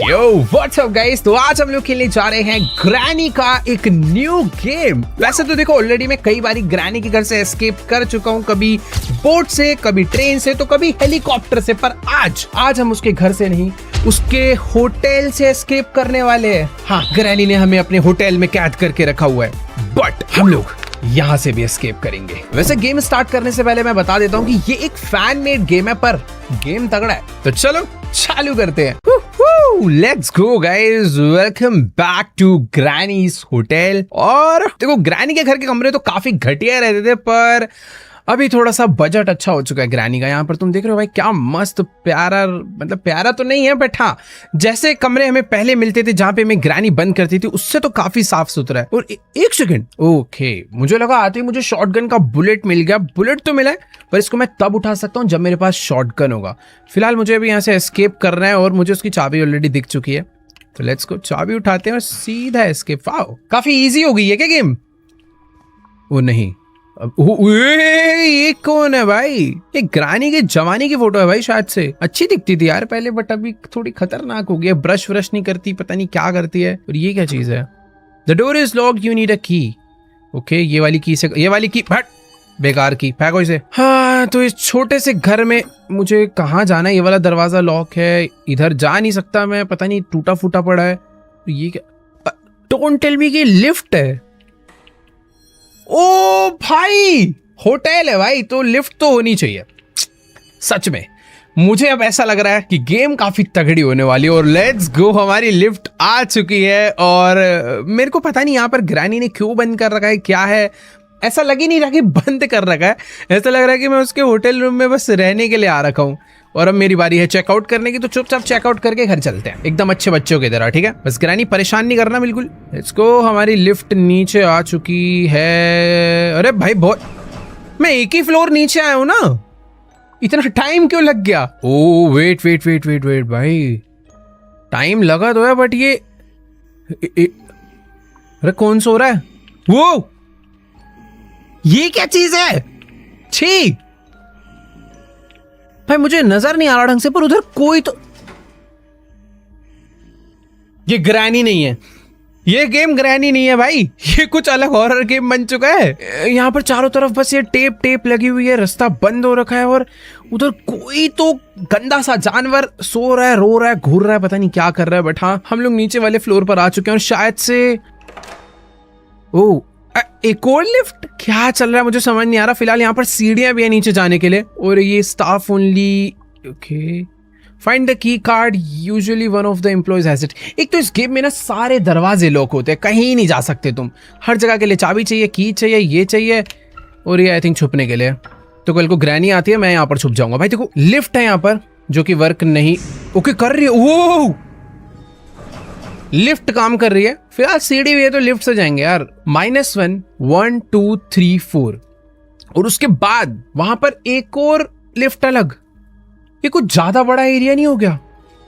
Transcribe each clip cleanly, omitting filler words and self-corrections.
Yo what's up guys, तो आज हम लोग खेलने जा रहे हैं ग्रैनी का एक न्यू गेम। वैसे तो देखो ऑलरेडी मैं कई बारी ग्रैनी के घर से एस्केप कर चुका हूँ, कभी बोट से, कभी ट्रेन से, तो कभी हेलीकॉप्टर से, पर आज हम उसके घर से नहीं, उसके होटल से एस्केप करने वाले हैं। हाँ, ग्रैनी ने हमें अपने होटल में कैद करके रखा हुआ है, बट हम लोग यहाँ से भी एस्केप करेंगे। वैसे गेम स्टार्ट करने से पहले मैं बता देता हूँ कि ये एक फैन मेड गेम है, पर गेम तगड़ा है। तो चलो चालू करते हैं। Let's go guys, welcome back to granny's hotel. और देखो ग्रैनी के घर के कमरे तो काफी घटिया रहते थे, पर अभी थोड़ा सा बजट अच्छा हो चुका है ग्रैनी का। यहाँ पर तुम देख रहे हो भाई, क्या मस्त प्यारा, मतलब प्यारा तो नहीं है बट हाँ, जैसे कमरे हमें पहले मिलते थे जहाँ पे हमें ग्रैनी बंद करती थी, उससे तो काफी साफ सुथरा है। और एक सेकंड, ओके, मुझे लगा आते ही मुझे शॉटगन का बुलेट मिल गया। बुलेट तो मिला है, पर इसको मैं तब उठा सकता हूँ जब मेरे पास शॉटगन होगा। फिलहाल मुझे अभी यहाँ से एस्केप करना है और मुझे उसकी चाबी ऑलरेडी दिख चुकी है, तो लेट्स गो। चाबी उठाते हैं और सीधा एस्केप। वाओ, काफी इजी हो गई है क्या गेम? वो नहीं, ये कौन है भाई? ये ग्रैनी के जमाने की फोटो है भाई, शायद से। अच्छी दिखती थी यार पहले, बट अभी थोड़ी खतरनाक हो गई है। ब्रश व्रश नहीं करती, पता नहीं क्या करती है। और ये क्या चीज है? The door is locked, you need अ की। ओके, ये वाली की से, ये वाली की हट, बेकार की, फेंको इसे। हाँ, तो इस छोटे से घर में मुझे कहाँ जाना है? ये वाला दरवाजा लॉक है, इधर जा नहीं सकता मैं, पता नहीं टूटा फूटा पड़ा है। ये क्या? डोंट टेल मी कि लिफ्ट है। ओ भाई, होटल है भाई, तो लिफ्ट तो होनी चाहिए। सच में मुझे अब ऐसा लग रहा है कि गेम काफी तगड़ी होने वाली है। और लेट्स गो, हमारी लिफ्ट आ चुकी है। और मेरे को पता नहीं यहाँ पर ग्रैनी ने क्यों बंद कर रखा है, क्या है? ऐसा लग ही नहीं रहा कि बंद कर रखा है, ऐसा लग रहा है कि मैं उसके होटल रूम में बस रहने के लिए आ रखा हूँ। और अब मेरी बारी है चेकआउट करने की, तो चुपचाप चेकआउट करके घर चलते हैं, एकदम अच्छे बच्चों की तरह। ठीक है, बस ग्रैनी परेशान नहीं करना बिल्कुल। इसको, हमारी लिफ्ट नीचे आ चुकी है। अरे भाई, बहुत, मैं एक ही फ्लोर नीचे आया हूं ना, इतना टाइम क्यों लग गया? Oh wait wait wait wait wait भाई, टाइम लगा तो है, बट ये अरे कौन सो रहा है? वो ये क्या चीज है? छी भाई, मुझे नजर नहीं आ रहा ढंग से, पर उधर कोई तो, ये ग्रैनी नहीं है, ये गेम ग्रैनी नहीं है भाई, ये कुछ अलग हॉरर गेम बन चुका है। यहाँ पर चारों तरफ बस ये टेप लगी हुई है, रास्ता बंद हो रखा है, और उधर कोई तो गंदा सा जानवर सो रहा है, रो रहा है, घूर रहा है, पता नहीं क्या कर रहा है। बट हाँ, हम लोग नीचे वाले फ्लोर पर आ चुके हैं, और शायद से ओ एक और लिफ्ट, क्या चल रहा है मुझे समझ नहीं आ रहा। फिलहाल यहाँ पर सीढ़ियां भी है नीचे जाने के लिए, और ये staff only. Okay, find the key card, usually one of the employees has it. एक तो इस गेम में ना सारे दरवाजे लॉक होते हैं, कहीं नहीं जा सकते तुम। हर जगह के लिए चाबी चाहिए, की चाहिए, ये चाहिए, और ये आई थिंक छुपने के लिए। तो कल को ग्रैनी आती है, मैं यहाँ पर छुप जाऊंगा। भाई देखो, लिफ्ट है यहाँ पर जो कि वर्क नहीं, ओके कर रही है। ओ, लिफ्ट काम कर रही है। फिलहाल सीढ़ी भी है, तो लिफ्ट से जाएंगे यार। -1 1 2 3 4, और उसके बाद वहां पर एक और लिफ्ट अलग। ये कुछ ज्यादा बड़ा एरिया नहीं हो गया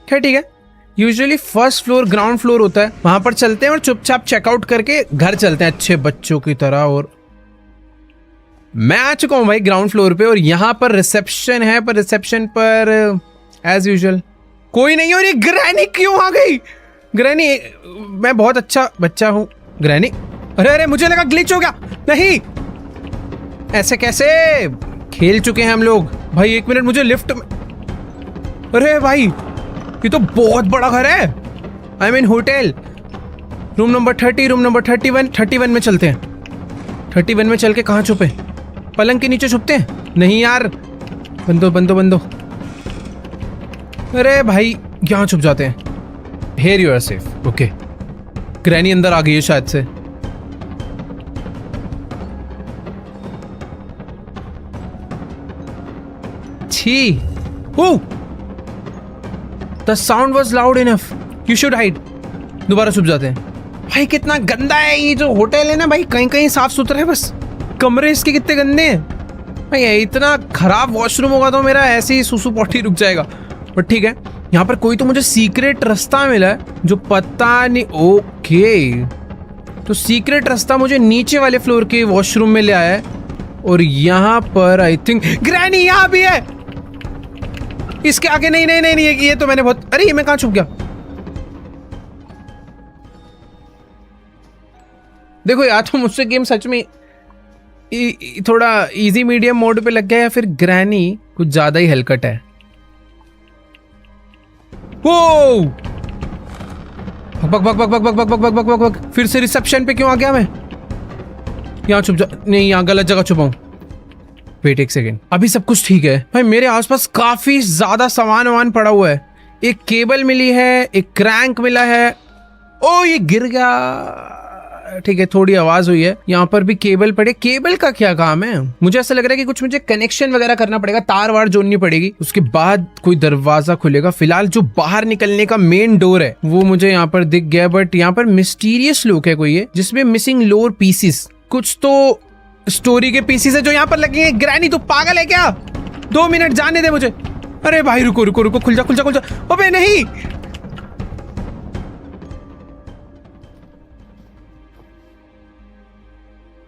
क्या? ठीक है, usually first floor ground floor होता है, वहां पर चलते हैं और चुपचाप चेकआउट करके घर चलते हैं अच्छे बच्चों की तरह। और मैं आ चुका हूं भाई ग्राउंड फ्लोर पे, और यहां पर रिसेप्शन है, पर रिसेप्शन पर एज यूजुअल कोई नहीं। और ये ग्रैनी क्यों आ गई? ग्रैनी, मैं बहुत अच्छा बच्चा हूँ ग्रैनी। अरे अरे, मुझे लगा ग्लिच हो गया। नहीं, ऐसे कैसे? खेल चुके हैं हम लोग भाई। एक मिनट, मुझे लिफ्ट में, अरे भाई ये तो बहुत बड़ा घर है। I mean hotel. Room number 30, room number 31 में चलते हैं। 31 में चल के कहाँ छुपे? पलंग के नीचे छुपते हैं? नहीं यार, बंदो। अरे भाई, यहाँ छुप जाते हैं। Here you are safe. Okay. Granny अंदर आ गई है शायद से। छी, oh! The sound was loud enough. You should hide. दोबारा छुप जाते हैं। भाई कितना गंदा है ये जो होटल है ना भाई, कहीं साफ सुथरा है, बस कमरे इसके कितने गंदे हैं भाई। इतना खराब वॉशरूम होगा तो मेरा ऐसे ही सुसु पॉटी रुक जाएगा। बट ठीक है, यहाँ पर कोई तो मुझे सीक्रेट रास्ता मिला है जो पता नहीं। ओके, तो सीक्रेट रास्ता मुझे नीचे वाले फ्लोर के वॉशरूम में ले आया है। और यहाँ पर आई थिंक ग्रैनी यहाँ भी है। इसके आगे नहीं नहीं नहीं, नहीं ये तो मैंने बहुत, अरे ये मैं कहाँ छुप गया। देखो या तो मुझसे गेम सच में थोड़ा इजी मीडियम मोड पे लग गया या फिर ग्रैनी कुछ ज्यादा ही हलकट है। वो बक बक बक बक बक बक बक बक बक बक बक, फिर से रिसेप्शन पे क्यों आ गया मैं? यहाँ छुप जा, नहीं यहाँ गलत जगह छुपाऊं। वेट एक सेकेंड, अभी सब कुछ ठीक है भाई। मेरे आसपास काफी ज्यादा सामान वामान पड़ा हुआ है। एक केबल मिली है, एक क्रैंक मिला है। ओ ये गिर गया, ठीक है थोड़ी आवाज हुई है। यहाँ पर भी केबल पड़े। केबल का क्या काम है? मुझे ऐसा लग रहा है कि कुछ मुझे कनेक्शन वगैरह करना पड़ेगा, तार वार जोड़नी पड़ेगी, उसके बाद कोई दरवाजा खुलेगा। फिलहाल जो बाहर निकलने का मेन डोर है वो मुझे यहाँ पर दिख गया, बट यहाँ पर मिस्टीरियस लुक है कोई है जिसमें मिसिंग लोअर पीसेस, कुछ तो स्टोरी के पीसेस है जो यहाँ पर लगेंगे। ग्रैनी तो पागल है क्या? 2 मिनट जाने दे मुझे। अरे भाई रुको रुको रुको, खुल जा खुल जा खुल जा। अबे नहीं,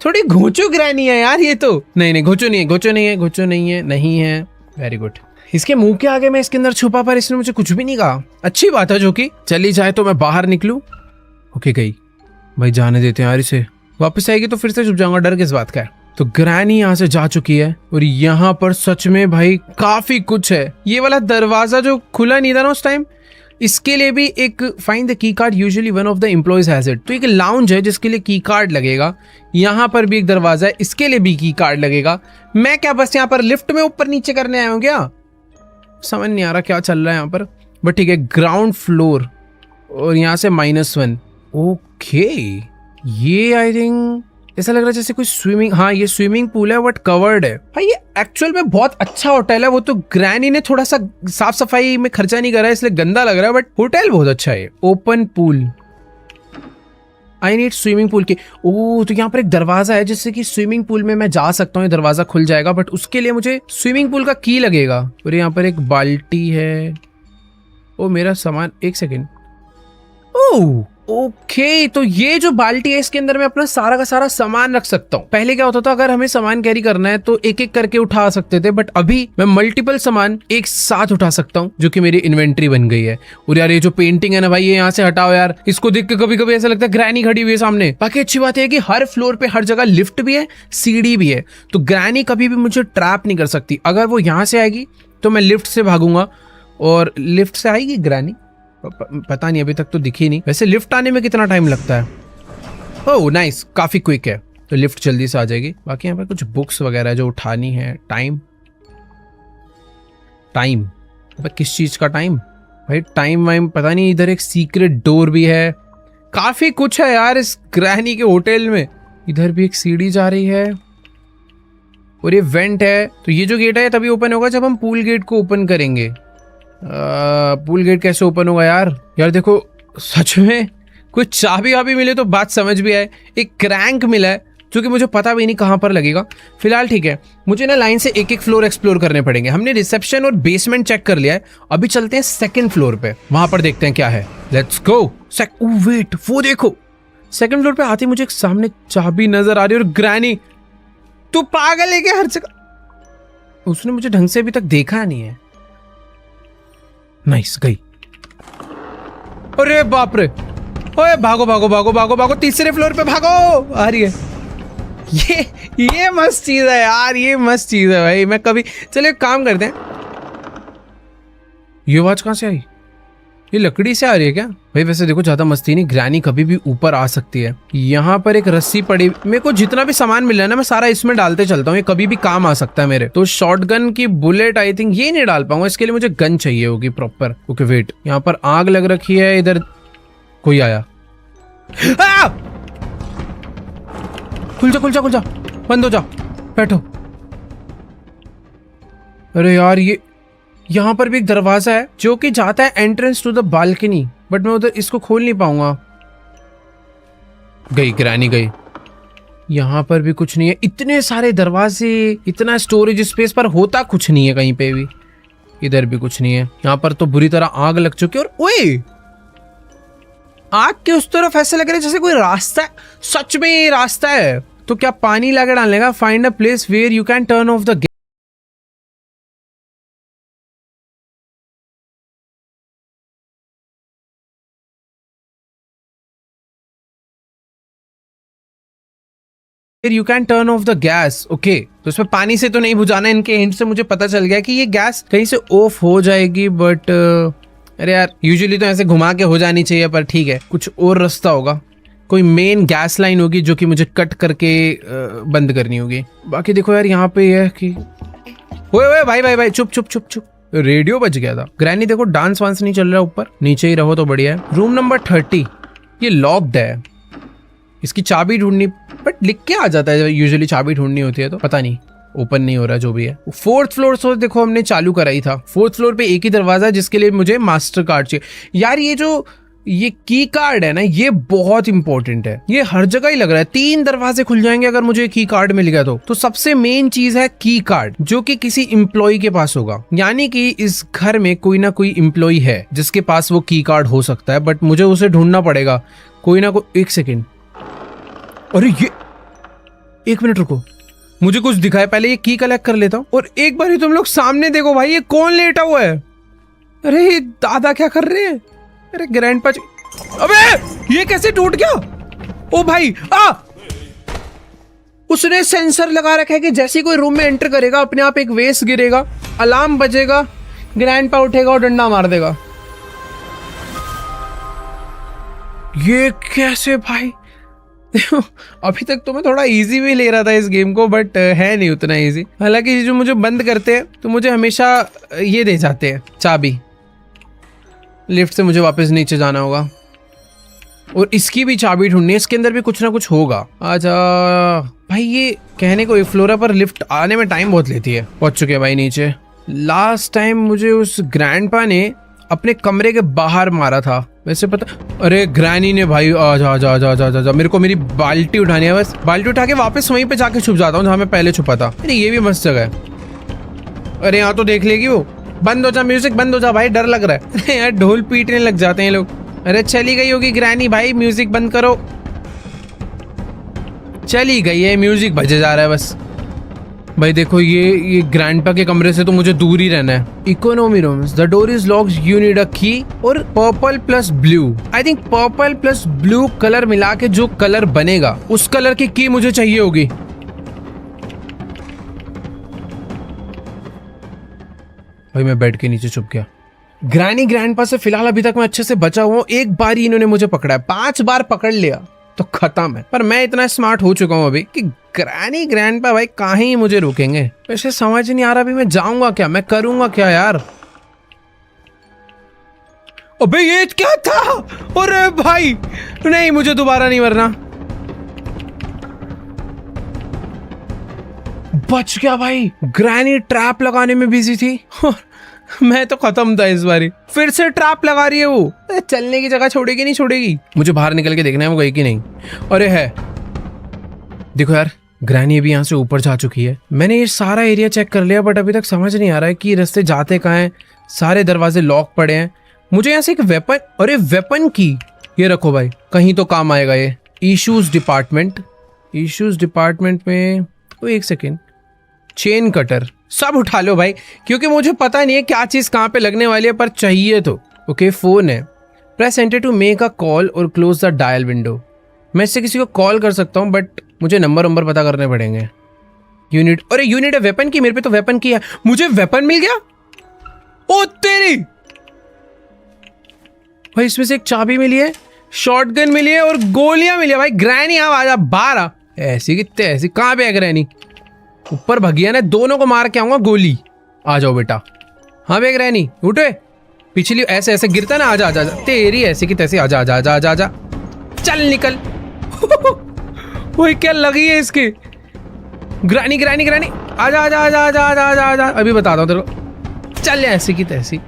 थोड़ी घोचो ग्रैनी है यार ये तो। नहीं नहीं घोचो नहीं है, घोचो नहीं है, घोचो नहीं है, नहीं है। Very good. इसके मुंह के आगे मैं इसके अंदर छुपा, पर इसने मुझे कुछ भी नहीं कहा। अच्छी बात है, जो कि चली जाए तो मैं बाहर निकलूं। ओके गई भाई, जाने देते हैं यार इसे। वापस आएगी तो फिर से छुप जाऊंगा, डर किस बात का है। तो ग्रैनी यहाँ से जा चुकी है और यहाँ पर सच में भाई काफी कुछ है। ये वाला दरवाजा जो खुला नहीं था ना उस टाइम, इसके लिए भी एक find the key card, usually one of the employees has it. तो एक लाउंज है जिसके लिए की कार्ड लगेगा। यहाँ पर भी एक दरवाजा है, इसके लिए भी की कार्ड लगेगा। मैं क्या बस यहाँ पर लिफ्ट में ऊपर नीचे करने आया हूँ क्या? समझ नहीं आ रहा क्या चल रहा है यहाँ पर, बट ठीक है। ग्राउंड फ्लोर और यहाँ से -1। ओके, ये आई थिंक ऐसा लग रहा है जैसे कोई स्विमिंग, हाँ ये स्विमिंग पूल है बट कवर्ड है। भाई ये एक्चुअल में बहुत अच्छा होटल है। वो तो ग्रैनी ने थोड़ा सा साफ सफाई में खर्चा नहीं करा है इसलिए गंदा लग रहा है, बट होटल बहुत अच्छा है। Open pool, I need swimming pool के। ओह तो यहाँ पर एक दरवाजा है जिससे कि स्विमिंग पूल में मैं जा सकता हूँ। ये दरवाजा खुल जाएगा, बट उसके लिए मुझे स्विमिंग पूल का की लगेगा। और यहाँ पर एक बाल्टी है। ओ मेरा सामान, एक सेकेंड। ओह ओके, तो ये जो बाल्टी है इसके अंदर मैं अपना सारा का सारा सामान रख सकता हूँ। पहले क्या होता था, अगर हमें सामान कैरी करना है तो एक एक करके उठा सकते थे, बट अभी मैं मल्टीपल सामान एक साथ उठा सकता हूँ, जो कि मेरी इन्वेंट्री बन गई है। और यार ये जो पेंटिंग है ना भाई, ये यहाँ से हटाओ यार। इसको देख के कभी कभी ऐसा लगता है ग्रैनी खड़ी हुई है सामने। बाकी अच्छी बात है कि हर फ्लोर पे हर जगह लिफ्ट भी है, सीढ़ी भी है, तो ग्रैनी कभी भी मुझे ट्रैप नहीं कर सकती। अगर वो यहाँ से आएगी तो मैं लिफ्ट से भागूंगा, और लिफ्ट से आएगी ग्रैनी पता नहीं, अभी तक तो दिखी नहीं। वैसे लिफ्ट आने में कितना टाइम लगता है? ओह नाइस, काफी क्विक है, तो लिफ्ट जल्दी से आ जाएगी। बाकी यहाँ पर कुछ बुक्स वगैरह जो उठानी है। टाइम टाइम किस चीज का टाइम भाई? टाइम वाइम पता नहीं। इधर एक सीक्रेट डोर भी है, काफी कुछ है यार इस ग्रैनी के होटल में। इधर भी एक सीढ़ी जा रही है और ये वेंट है। तो ये जो गेट है तभी ओपन होगा जब हम पूल गेट को ओपन करेंगे। पूल गेट कैसे ओपन होगा यार? यार देखो सच में कुछ चाबी वाबी मिले तो बात समझ भी आए। एक क्रैंक मिला है जो कि मुझे पता भी नहीं कहाँ पर लगेगा। फिलहाल ठीक है, मुझे ना लाइन से एक एक फ्लोर एक्सप्लोर करने पड़ेंगे। हमने रिसेप्शन और बेसमेंट चेक कर लिया है, अभी चलते हैं सेकंड फ्लोर पे, वहां पर देखते हैं क्या है। Let's go. वेट, वो देखो सेकंड फ्लोर पे आती मुझे एक सामने चाबी नजर आ रही है। और ग्रैनी तू पागल है क्या? हर जगह उसने मुझे ढंग से अभी तक देखा नहीं है। नाइस गई। अरे बाप रे, ओए भागो भागो भागो भागो भागो, तीसरे फ्लोर पे भागो। आ रही है। ये मस्त चीज है यार, ये मस्त चीज है भाई। मैं कभी, चलो एक काम करते हैं। ये आवाज कहां से आई? ये लकड़ी से आ रही है क्या भाई? वैसे देखो ज्यादा मस्ती नहीं, ग्रैनी कभी भी ऊपर आ सकती है। यहाँ पर एक रस्सी पड़ी, मेरे को जितना भी सामान मिल रहा है ना मैं सारा इसमें डालते चलता हूँ, ये कभी भी काम आ सकता है मेरे। तो शॉटगन की बुलेट आई थिंक ये नहीं डाल पाऊंगा, इसके लिए मुझे गन चाहिए होगी प्रॉपर। ओके वेट, यहाँ पर आग लग रखी है। इधर कोई आया। खुल जा खुल जा खुल जा, बंद हो जा, बैठो। अरे यार ये यहाँ पर भी एक दरवाजा है जो कि जाता है entrance to the balcony, but मैं उधर इसको खोल नहीं पाऊंगा। गई ग्रैनी गई। यहाँ पर भी कुछ नहीं है। इतने सारे दरवाजे, इतना स्टोरेज स्पेस, पर होता कुछ नहीं है कहीं पे भी। इधर भी कुछ नहीं है। यहाँ पर तो बुरी तरह आग लग चुकी है। और ओए, आग के उस तरफ ऐसा लग रहा है जैसे कोई रास्ता है। सच में ये रास्ता है। तो क्या पानी लाके डालने का? Find a place where you can turn off the you can turn off the gas. Okay, तो इसमें पानी से तो नहीं बुझाना। इनके हिंट से मुझे पता चल गया कि ये गैस कहीं से ऑफ हो जाएगी, बट अरे यार यूजुअली तो ऐसे घुमा के हो जानी चाहिए, पर ठीक है, कुछ और रास्ता होगा। कोई मेन गैस लाइन होगी जो कि मुझे कट करके बंद करनी होगी। बाकी देखो यार, यहाँ पे है कि ओए भाई भाई भाई, चुप चुप चुप चुप, रेडियो बज गया था। ग्रैनी देखो, डांस वांस नहीं चल रहा ऊपर, नीचे ही रहो तो बढ़िया है। रूम नंबर 30, ये लॉक्ड है, इसकी चाबी ढूंढनी, बट लिख के आ जाता है यूजुअली चाबी ढूंढनी होती है, तो पता नहीं ओपन नहीं हो रहा। जो भी है, 4th फ्लोर से देखो हमने चालू कराई था। 4th फ्लोर पे एक ही दरवाजा है जिसके लिए मुझे मास्टर कार्ड चाहिए। यार ये की कार्ड है ना, ये बहुत इंपॉर्टेंट है। ये हर जगह ही लग रहा है 3 दरवाजे खुल जाएंगे अगर मुझे की कार्ड मिल गया तो सबसे मेन चीज है की कार्ड, जो कि किसी एम्प्लॉय के पास होगा। यानी कि इस घर में कोई ना कोई एम्प्लॉय है जिसके पास वो की कार्ड हो सकता है, बट मुझे उसे ढूंढना पड़ेगा। कोई ना कोई, एक सेकेंड, अरे ये 1 मिनट रुको, मुझे कुछ दिखाए, पहले ये की कलेक्ट कर लेता हूँ। और एक बार ही तुम लोग सामने देखो भाई, ये कौन लेटा हुआ है? अरे ये दादा क्या कर रहे हैं? अरे ग्रैंडपा, अबे ये कैसे टूट गया? ओ भाई उसने सेंसर लगा रखा है कि जैसे कोई रूम में एंटर करेगा अपने आप एक वेस्ट गिरेगा, अलार्म बजेगा, ग्रैंडपा उठेगा और डंडा मार देगा। ये कैसे भाई? अभी तक तो मैं थोड़ा इजी भी ले रहा था इस गेम को, बट है नहीं उतना इजी। हालांकि जो मुझे बंद करते हैं तो मुझे हमेशा ये दे जाते हैं चाबी। लिफ्ट से मुझे वापस नीचे जाना होगा और इसकी भी चाबी ढूंढनी है। इसके अंदर भी कुछ ना कुछ होगा। आजा भाई, ये कहने को 1 फ्लोर पर लिफ्ट आने में टाइम बहुत लेती है। पहुंच चुके हैं भाई नीचे। लास्ट टाइम मुझे उस ग्रैंडपा ने अपने कमरे के बाहर मारा था, वैसे पता। अरे ग्रैनी ने भाई, आजा आजा आजा आजा आजा, मेरे को मेरी बाल्टी उठानी है। बस बाल्टी उठा के वापस वहीं पे जाके छुप जाता हूँ जहाँ मैं पहले छुपा था। अरे ये भी मस्त जगह है। अरे यहाँ तो देख लेगी वो। बंद हो जा म्यूजिक, बंद हो जा भाई, डर लग रहा है। अरे यार ढोल पीटने लग जाते हैं लोग। अरे चली गई होगी ग्रैनी भाई, म्यूजिक बंद करो। चली गई है, म्यूजिक बजे जा रहा है बस। भाई देखो, ये ग्रैंडपा के कमरे से तो मुझे दूर ही रहना है। Economy rooms, the door is locked, you need अ की। और purple plus blue, I think purple plus blue colour मिला के जो कलर बनेगा उस कलर की की मुझे चाहिए होगी। भाई मैं बेड के नीचे छुप गया। ग्रैनी ग्रैंडपा से फिलहाल अभी तक मैं अच्छे से बचा हुआ हूँ। एक बार ही इन्होंने मुझे पकड़ा है, 5 बार पकड़ लिया तो खत्म है। पर मैं इतना स्मार्ट हो चुका हूँ अभी कि ग्रैनी ग्रैंडपा भाई कहाँ ही मुझे रोकेंगे। वैसे समझ नहीं आ रहा अभी मैं जाऊंगा क्या, मैं करूंगा क्या यार। अबे ये क्या था? अरे भाई नहीं, मुझे दोबारा नहीं मरना। बच गया भाई। ग्रैनी ट्रैप लगाने में बिजी थी, मैं तो खत्म था इस बारी। फिर से ट्रैप लगा रही है वो। चलने की जगह छोड़ेगी नहीं छोड़ेगी। मुझे बाहर निकल के देखना है वो गई कि नहीं। अरे है, देखो यार, ग्रैनी अभी यहाँ से ऊपर जा चुकी है। मैंने ये सारा एरिया चेक कर लिया, बट अभी तक समझ नहीं आ रहा है कि रास्ते जाते कहाँ हैं। सारे दरवाजे लॉक पड़े हैं। मुझे यहाँ से एक वेपन, अरे वेपन की, ये रखो भाई, कहीं तो काम आएगा ये। इश्यूज डिपार्टमेंट, इश्यूज डिपार्टमेंट में, ओ एक सेकेंड, चेन कटर, सब उठा लो भाई, क्योंकि मुझे पता नहीं है क्या चीज कहाँ पे लगने वाली है, पर चाहिए तो। ओके, फोन है। Press enter to make a call और क्लोज द डायल विंडो। मैं इससे किसी को कॉल कर सकता हूँ, बट मुझे नंबर पता करने पड़ेंगे। यूनिट, अरे यूनिट है वेपन की, मेरे पे तो वेपन की है। मुझे वेपन मिल गया। ओ तेरी भाई, इसमें से एक चाबी मिली है, शॉटगन मिली है और गोलियां मिली है। भाई ग्रैनी आ जा बाहर आ। ऐसी कितने ऐसी, कहाँ पे है ग्रैनी? ऊपर भगिया ने, दोनों को मार के आऊंगा गोली। आ जाओ बेटा। हाँ बे ग्रैनी उठे, पिछली ऐसे ऐसे गिरता ना, आजा आजा आजा, तेरी ऐसी की तैसी, आजा आजा आजा आजा आजा, चल निकल। वही क्या लगी है इसकी। ग्रैनी ग्रैनी ग्रैनी, आजा आजा आजा आजा आजा आजा आजा, अभी बताता हूँ तेरे को। चल ऐसी की तैसी।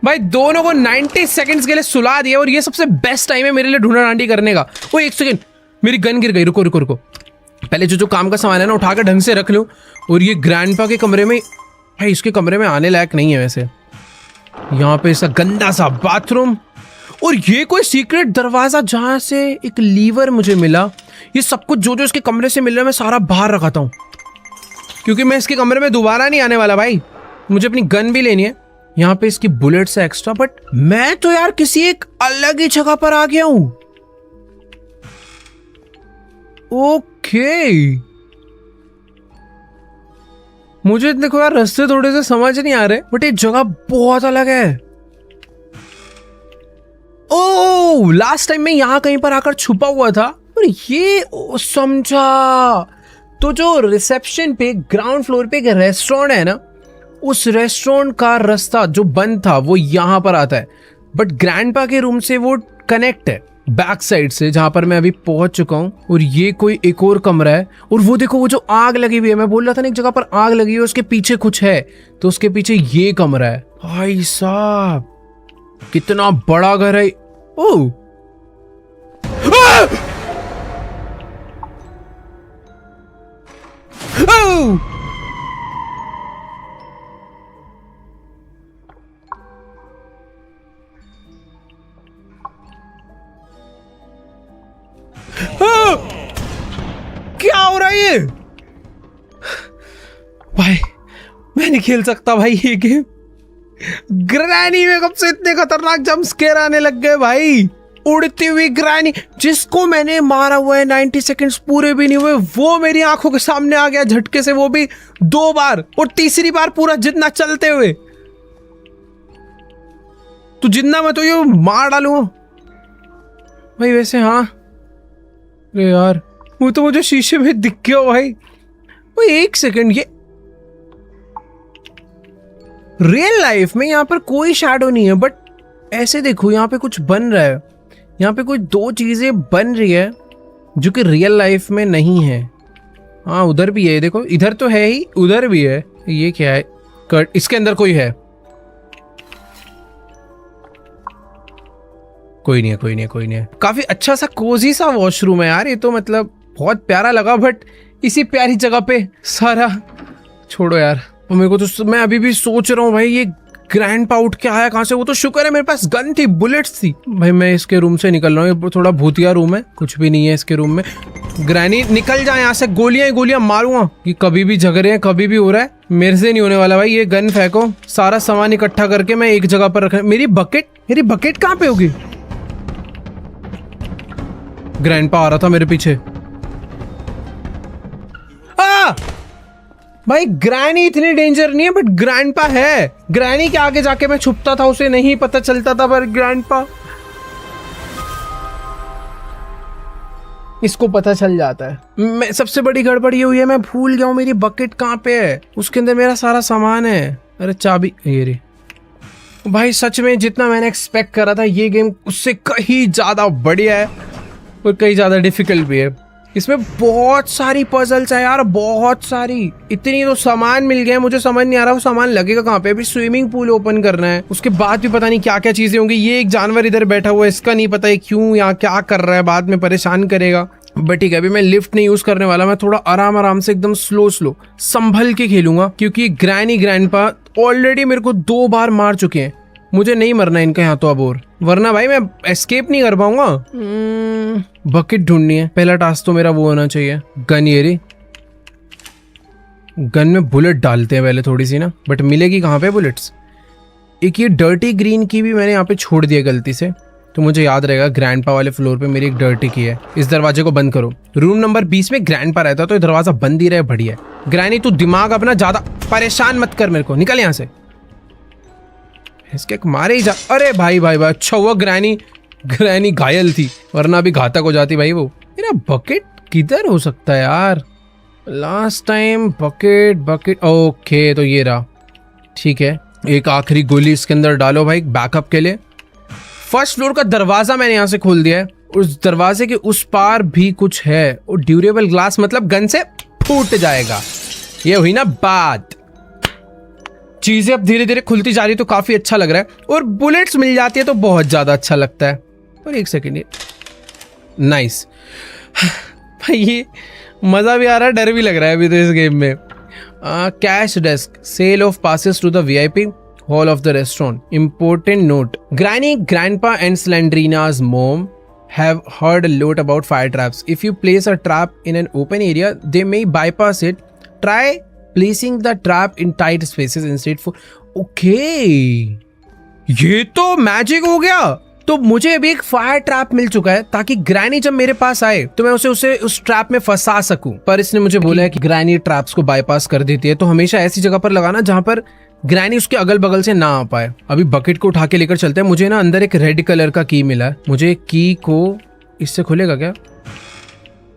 भाई दोनों को 90 सेकंड्स के लिए सुला दिया, और ये सबसे बेस्ट टाइम है मेरे लिए ढूंढा डांडी करने का। वो एक सेकंड, मेरी गन गिर गई, रुको रुको रुको। पहले जो काम का सामान है ना उठा कर ढंग से रख लो। और ये ग्रैंडपा के कमरे में, भाई इसके कमरे में आने लायक नहीं है वैसे। यहाँ पे ऐसा गंदा सा बाथरूम, और ये कोई सीक्रेट दरवाजा जहां से एक लीवर मुझे मिला ये सब कुछ जो जो इसके कमरे से मिल रहा है मैं सारा बाहर रखाता हूँ, क्योंकि मैं इसके कमरे में दोबारा नहीं आने वाला भाई। मुझे अपनी गन भी लेनी है। यहाँ पे इसकी बुलेट्स है एक्स्ट्रा, बट मैं तो यार किसी एक अलग ही जगह पर आ गया हूं। ओके, मुझे देखो यार रास्ते थोड़े से समझ नहीं आ रहे, बट ये जगह बहुत अलग है। ओह, लास्ट टाइम मैं यहां कहीं पर आकर छुपा हुआ था और ये समझा। तो जो रिसेप्शन पे ग्राउंड फ्लोर पे एक रेस्टोरेंट है ना, उस रेस्टोरेंट का रास्ता जो बंद था वो यहां पर आता है, बट ग्रैंडपा के रूम से वो कनेक्ट है बैक साइड से, जहां पर मैं अभी पहुंच चुका हूं। और ये कोई एक और कमरा है। और वो देखो, वो जो आग लगी हुई है, मैं बोल रहा था ना एक जगह पर आग लगी हुई है, उसके पीछे कुछ है, तो उसके पीछे ये कमरा है। भाई साहब, कितना बड़ा घर है। ओह, क्या हो रहा है ये? भाई मैं नहीं खेल सकता भाई ये गेम। ग्रैनी में कब से इतने खतरनाक जंप स्केयर आने लग गए भाई। उड़ती हुई ग्रैनी, जिसको मैंने मारा हुआ है 90 सेकंड्स पूरे भी नहीं हुए, वो मेरी आंखों के सामने आ गया झटके से, वो भी 2 बार, और तीसरी बार पूरा जितना चलते हुए। तो जितना मैं तो ये मार डालूंगा भाई। वैसे हाँ, अरे यार वो तो मुझे शीशे में दिख गया भाई। वो एक सेकंड, ये रियल लाइफ में यहाँ पर कोई शैडो नहीं है, बट ऐसे देखो यहाँ पे कुछ बन रहा है। यहाँ पे कुछ 2 चीजें बन रही है जो कि रियल लाइफ में नहीं है। हाँ, उधर भी है, देखो इधर तो है ही, उधर भी है। ये क्या है? कट, इसके अंदर कोई है? कोई नहीं है, कोई नहीं है, कोई नहीं है। काफी अच्छा सा कोजी सा वॉशरूम है यार ये तो, मतलब बहुत प्यारा लगा। बट इसी प्यारी जगह पे सारा छोड़ो यार। और मेरे को तो, मैं अभी भी सोच रहा हूँ भाई, ये ग्रैंडपा उठ के आया कहाँ से? वो तो शुक्र है मेरे पास गन थी, बुलेट्स थी। भाई मैं इसके रूम से निकल रहा हूँ, ये थोड़ा भूतिया रूम है, कुछ भी नहीं है इसके रूम में। ग्रैनी निकल जाए यहाँ से, गोलियां ही गोलियां मारूंगा कि कभी भी झगड़े हैं, कभी भी हो रहा है। मेरे से नहीं होने वाला भाई। ये गन फेंको, सारा सामान इकट्ठा करके मैं एक जगह पर रख। मेरी बकेट कहाँ पे होगी? ग्रैंडपा आ रहा था मेरे पीछे। भाई ग्रैनी इतनी डेंजर नहीं है, बट ग्रैंडपा है। ग्रैनी के आगे जाके मैं छुपता था, उसे नहीं पता चलता था, पर ग्रैंडपा इसको पता चल जाता है। मैं सबसे बड़ी गड़बड़ ये हुई है, मैं भूल गया हूँ मेरी बकेट कहाँ पे है। उसके अंदर मेरा सारा सामान है। अरे चाबी ये रे। भाई सच में जितना मैंने एक्सपेक्ट करा था, ये गेम उससे कहीं ज्यादा बढ़िया है और कहीं ज्यादा डिफिकल्ट भी है। इसमें बहुत सारी पजल्स है यार, बहुत सारी। इतनी तो सामान मिल गया, मुझे समझ नहीं आ रहा वो सामान लगेगा कहाँ पे। अभी स्विमिंग पूल ओपन करना है, उसके बाद भी पता नहीं क्या क्या चीजें होंगी। ये एक जानवर इधर बैठा हुआ है, इसका नहीं पता है क्यों यहाँ क्या कर रहा है, बाद में परेशान करेगा। बट ठीक है, अभी मैं लिफ्ट नहीं यूज करने वाला। मैं थोड़ा आराम आराम से एकदम स्लो संभल के खेलूंगा, क्योंकि ग्रैनी ग्रैंडपा ऑलरेडी मेरे को 2 बार मार चुके हैं। मुझे नहीं मरना इनके हाथों अब, और वरना भाई मैं एस्केप नहीं कर पाऊंगा। बकेट ढूंढनी है, पहला टास्क तो मेरा वो होना चाहिए। गन, ये रही गन में बुलेट डालते हैं पहले थोड़ी सी ना, बट मिलेगी कहाँ पे बुलेट्स? एक ये डर्टी ग्रीन की भी मैंने यहाँ पे छोड़ दिया गलती से, तो मुझे याद रहेगा। ग्रैंडपा वाले फ्लोर पे मेरी एक डर्टी की है। इस दरवाजे को बंद करो। रूम नंबर 20 में ग्रैंडपा रहता है, तो ये दरवाजा बंद ही रहे, बढ़िया। ग्रैनी तू दिमाग अपना ज्यादा परेशान मत कर मेरे को, निकल यहाँ से। इसके मारे ही जा। अरे भाई भाई भाई, अच्छा हुआ ग्रैनी घायल थी, वरना भी घातक हो जाती भाई वो। मेरा बकेट किधर हो सकता है यार? लास्ट टाइम बकेट ओके, तो ये रहा। ठीक है, एक आखिरी गोली इसके अंदर डालो भाई बैकअप के लिए। फर्स्ट फ्लोर का दरवाजा मैंने यहाँ से खोल दिया है। उस दरवाजे के उस पार भी कुछ है, और ड्यूरेबल ग्लास मतलब गन से फूट जाएगा। ये हुई ना बात। चीजें अब धीरे धीरे खुलती जा रही, तो काफी अच्छा लग रहा है। और बुलेट्स मिल जाती है तो बहुत ज्यादा अच्छा लगता है। और एक सेकेंड, नाइस भाई, ये मजा भी आ रहा है, डर भी लग रहा है अभी तो इस गेम में। Cash desk, sale of passes to the VIP hall of the restaurant, important note, granny, grandpa and Slendrina's mom have heard a lot about fire traps. If you place a trap in an open area, they may bypass it. Try placing the trap in tight spaces instead for. Okay, ये तो magic हो गया। तो मुझे अभी एक fire trap मिल चुका है ताकि ग्रैनी जब मेरे पास आए तो मैं उसे उस ट्रैप में फंसा सकूं। पर इसने मुझे बोला है कि ग्रैनी ट्रैप्स को बाईपास कर देती है, तो हमेशा ऐसी जगह पर लगाना जहां पर ग्रैनी उसके अगल बगल से ना आ पाए। अभी बकेट को उठा के लेकर चलते हैं। मुझे ना अंदर एक रेड कलर का की मिला है। मुझे की को इससे खुलेगा क्या?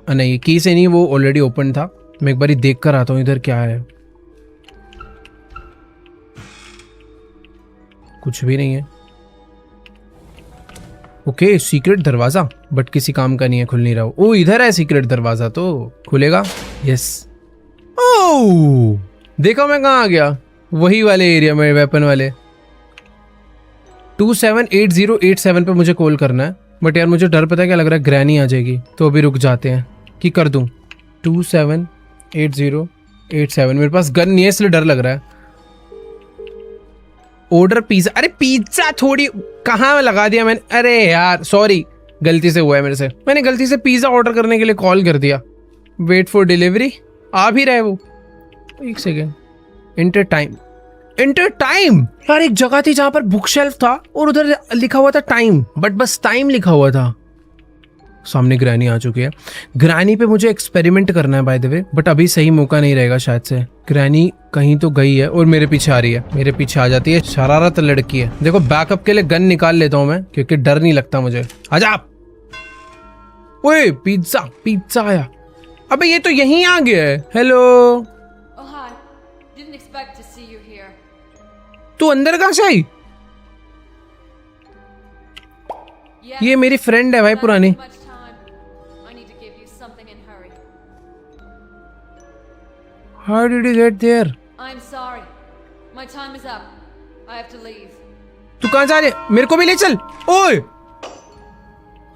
नहीं, की से नहीं, वो ऑलरेडी ओपन था। मैं एक बार देख कर आता हूँ इधर क्या है। कुछ भी नहीं है। ओके, सीक्रेट दरवाजा, बट किसी काम का नहीं है, खुल नहीं रहा। ओ, इधर है सीक्रेट दरवाजा, तो खुलेगा। यस। ओह, देखो मैं कहाँ आ गया, वही वाले एरिया में, वेपन वाले। 278087 पे मुझे कॉल करना है। बट यार मुझे डर पता है क्या लग रहा है, ग्रैनी आ जाएगी। तो अभी रुक जाते हैं कि कर दूं। 278087, मेरे पास गन नहीं है इसलिए डर लग रहा है। Order pizza. अरे पिज्जा थोड़ी कहाँ लगा दिया मैंने। अरे यार सॉरी, गलती से हुआ है मेरे से। मैंने गलती से पिज्जा ऑर्डर करने के लिए कॉल कर दिया। Wait for delivery. आ भी रहे वो। एक second. Inter time. Inter time. यार एक जगह थी जहां पर बुक शेल्फ था और उधर लिखा हुआ था टाइम, बट बस टाइम लिखा हुआ था। सामने ग्रैनी आ चुकी है। ग्रैनी पे मुझे एक्सपेरिमेंट करना है बाय द वे, बट अभी सही मौका नहीं रहेगा शायद से। ग्रैनी कहीं तो गई है और मेरे पीछे आ रही है। मेरे पीछे आ जाती है, शरारत लड़की है। देखो बैकअप के लिए गन निकाल लेता हूं मैं, क्योंकि डर नहीं लगता मुझे। आजा। ओए पिज्जा, पिज्जा आया। अबे ये तो यहीं आ गया है। हेलो। तू अंदर कहां से आई? ये मेरी फ्रेंड है भाई पुरानी। How did you get there? I'm sorry. My time is up. I have to leave. तू कहाँ जा रहे? मेरे को भी ले चल। ओए!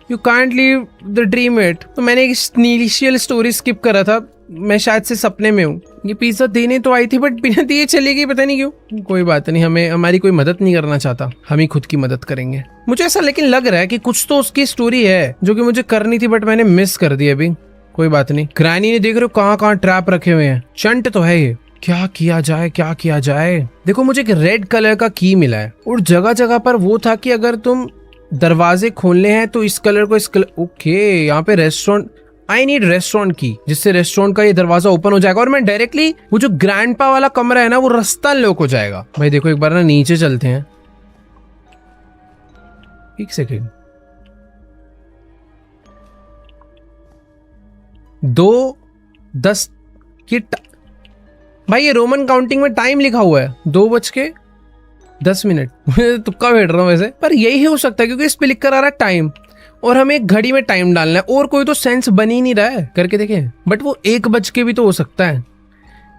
You can't leave the dream it. तो मैंने एक इनिशियल स्टोरी स्किप करा था। मैं शायद से सपने में हूँ। ये पिज्जा देने तो आई थी बट बिना दिए चली गई, पता नहीं क्यों। कोई बात नहीं, हमारी कोई मदद नहीं करना चाहता, हम ही खुद की मदद करेंगे। मुझे ऐसा लेकिन लग रहा है कि कुछ तो उसकी स्टोरी है जो कि मुझे करनी थी बट मैंने मिस कर दी अभी। कोई बात नहीं। ग्रैनी ने देख रहे हो कहाँ कहाँ ट्रैप रखे हुए हैं। चंट तो है ये। क्या किया जाए, क्या किया जाए। देखो मुझे एक रेड कलर का की मिला है और जगह जगह पर वो था कि अगर तुम दरवाजे खोलने हैं तो इस कलर को इस कलर। ओके, यहाँ पे रेस्टोरेंट। आई नीड रेस्टोरेंट की, जिससे रेस्टोरेंट का ये दरवाजा ओपन हो जाएगा और मैं डायरेक्टली वो जो ग्रैंडपा वाला कमरा है ना, वो रास्ता लॉक हो जाएगा। भाई देखो एक बार ना नीचे चलते हैं। एक सेकेंड। 2:10 की भाई ये रोमन काउंटिंग में टाइम लिखा हुआ है 2:10। मुझे तुक्का बैठ रहा हूँ वैसे, पर यही हो सकता है क्योंकि इस पे लिख कर आ रहा है टाइम और हमें एक घड़ी में टाइम डालना है और कोई तो सेंस बन ही नहीं रहा है। करके देखें, बट वो 1 बज के भी तो हो सकता है।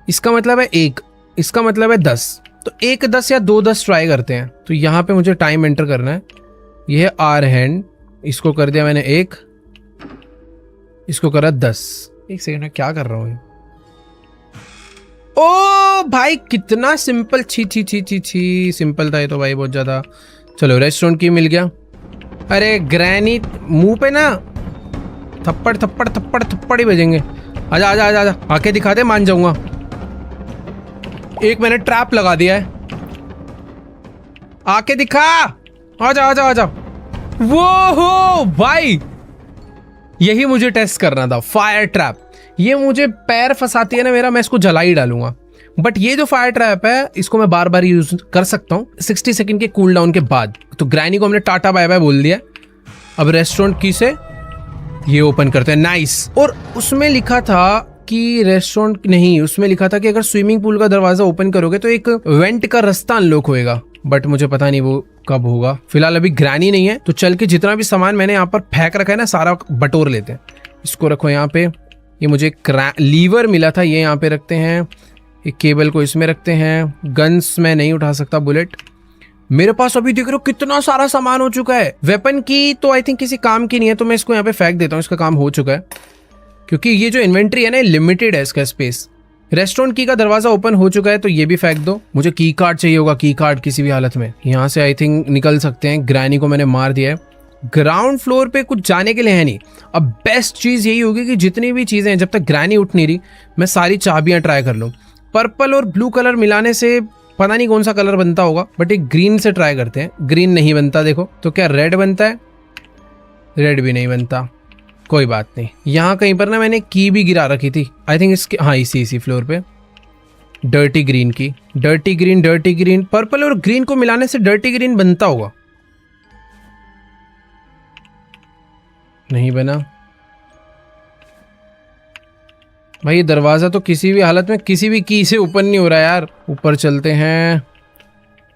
इसका मतलब है 1, इसका मतलब है 10, तो 1:10 या 2:10 ट्राई करते हैं। तो यहाँ पे मुझे टाइम एंटर करना है। ये है आर हैंड, इसको कर दिया मैंने 1, इसको करा 10। एक सेकंड, क्या कर रहा हूँ? ओ भाई कितना सिंपल। छी छी छी छी छी, सिंपल था ये तो भाई बहुत ज्यादा। चलो रेस्टोरेंट की मिल गया। अरे ग्रैनी मुंह पे ना थप्पड़ थप्पड़ थप्पड़ थप्पड़ ही बजेंगे। आजा आजा आजा आजा, आके दिखा दे, मान जाऊंगा। एक मैंने ट्रैप लगा दिया है, आके दिखा। आजा आजा आजा। वो हो भाई, यही मुझे टेस्ट करना था। फायर ट्रैप, ये मुझे पैर फंसाती है ना मेरा, मैं इसको जला ही डालूंगा। बट ये जो फायर ट्रैप है इसको मैं बार बार यूज कर सकता हूँ 60 सेकंड के कूल डाउन के बाद। तो ग्रैनी को हमने टाटा बाय बाय बोल दिया। अब रेस्टोरेंट की से ये ओपन करते हैं। नाइस। और उसमें लिखा था कि रेस्टोरेंट नहीं, उसमें लिखा था कि अगर स्विमिंग पूल का दरवाजा ओपन करोगे तो एक वेंट का रास्ता अनलॉक होएगा, बट मुझे पता नहीं वो कब होगा। फिलहाल अभी ग्रैनी नहीं है तो चल के जितना भी सामान मैंने यहाँ पर फेंक रखा है ना, सारा बटोर लेते हैं। इसको रखो यहाँ पे। ये मुझे लीवर मिला था, ये यहाँ पे रखते हैं। एक केबल को इसमें रखते हैं। गन्स मैं नहीं उठा सकता, बुलेट। मेरे पास अभी देख रहे हो कितना सारा सामान हो चुका है। वेपन की तो आई थिंक किसी काम की नहीं है, तो मैं इसको यहाँ पे फेंक देता हूँ, इसका काम हो चुका है। क्योंकि ये जो इन्वेंट्री है ना, लिमिटेड है इसका स्पेस। रेस्टोरेंट की का दरवाजा ओपन हो चुका है तो ये भी फेंक दो। मुझे की कार्ड चाहिए होगा, की कार्ड किसी भी हालत में। यहाँ से आई थिंक निकल सकते हैं। ग्रैनी को मैंने मार दिया है, ग्राउंड फ्लोर पे कुछ जाने के लिए है नहीं। अब बेस्ट चीज यही होगी कि जितनी भी चीजें हैं, जब तक ग्रैनी उठ नहीं रही, मैं सारी चाबियां ट्राई कर लूं। पर्पल और ब्लू कलर मिलाने से पता नहीं कौन सा कलर बनता होगा, बट एक ग्रीन से ट्राई करते हैं। ग्रीन नहीं बनता, देखो तो क्या रेड बनता है? रेड भी नहीं बनता, कोई बात नहीं। यहाँ कहीं पर ना मैंने की भी गिरा रखी थी, आई थिंक इसके, हाँ इसी फ्लोर पे। डर्टी ग्रीन की, डर्टी ग्रीन, पर्पल और ग्रीन को मिलाने से डर्टी ग्रीन बनता होगा। नहीं बना भाई, ये दरवाजा तो किसी भी हालत में किसी भी की से ओपन नहीं हो रहा यार। ऊपर चलते हैं।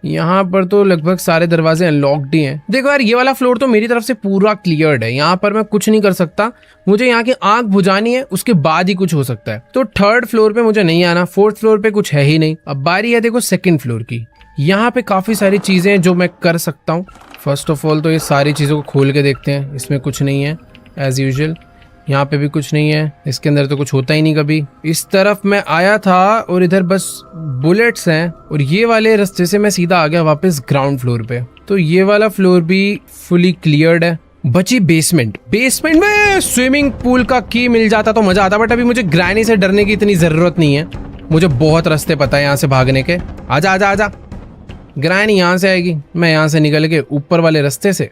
यहाँ पर तो लगभग सारे दरवाजे अनलॉक्ड ही हैं। देखो यार, ये वाला फ्लोर तो मेरी तरफ से पूरा क्लियर्ड है, यहाँ पर मैं कुछ नहीं कर सकता। मुझे यहाँ की आंख बुझानी है, उसके बाद ही कुछ हो सकता है। तो थर्ड फ्लोर पे मुझे नहीं आना, फोर्थ फ्लोर पे कुछ है ही नहीं। अब बारी है देखो सेकंड फ्लोर की। यहाँ पे काफी सारी चीजें हैं जो मैं कर सकता हूँ। फर्स्ट ऑफ ऑल तो ये सारी चीजों को खोल के देखते हैं। इसमें कुछ नहीं है एज यूजुअल, यहाँ पे भी कुछ नहीं है, इसके अंदर तो कुछ होता ही नहीं कभी। इस तरफ मैं आया था और इधर बस बुलेट्स हैं, और ये वाले रास्ते से मैं सीधा आ गया वापस ग्राउंड फ्लोर पे। तो ये वाला फ्लोर भी फुली क्लियर्ड है। बची बेसमेंट। बेसमेंट में स्विमिंग पूल का की मिल जाता तो मजा आता, बट अभी मुझे ग्रैनी से डरने की इतनी जरूरत नहीं है। मुझे बहुत रास्ते पता है यहाँ से भागने के। आजा आजा आजा, ग्रैनी यहाँ से आएगी, मैं यहाँ से निकल के ऊपर वाले रास्ते से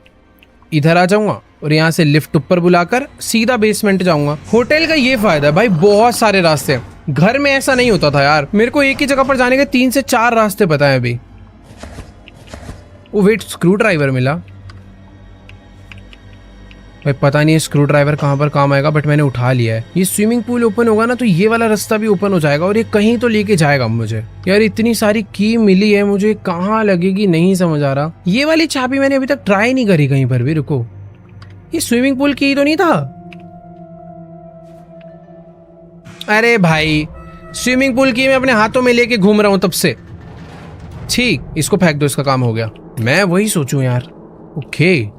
इधर आ जाऊंगा और यहाँ से लिफ्ट ऊपर बुलाकर सीधा बेसमेंट जाऊंगा। होटल का ये फायदा है भाई, बहुत सारे रास्ते हैं। घर में ऐसा नहीं होता था यार, मेरे को एक ही जगह पर जाने के 3 से 4 रास्ते पता है अभी। वो वेट, स्क्रू ड्राइवर मिला भाई, पता नहीं स्क्रू ड्राइवर कहाँ पर काम आएगा, बट मैंने उठा लिया है। ये स्विमिंग पूल ओपन होगा ना तो ये वाला रास्ता भी ओपन हो जाएगा, और ये कहीं तो लेके जाएगा मुझे। यार इतनी सारी की मिली है, मुझे कहाँ लगेगी नहीं समझ आ रहा। ये वाली चाबी मैंने अभी तक ट्राई नहीं करी कहीं पर भी। रुको, ये स्विमिंग पूल की तो नहीं था? अरे भाई, स्विमिंग पूल की मैं अपने हाथों में लेके घूम रहा हूं तब से। ठीक, इसको फेंक दो, इसका काम हो गया। मैं वही सोचूं यार। ओके,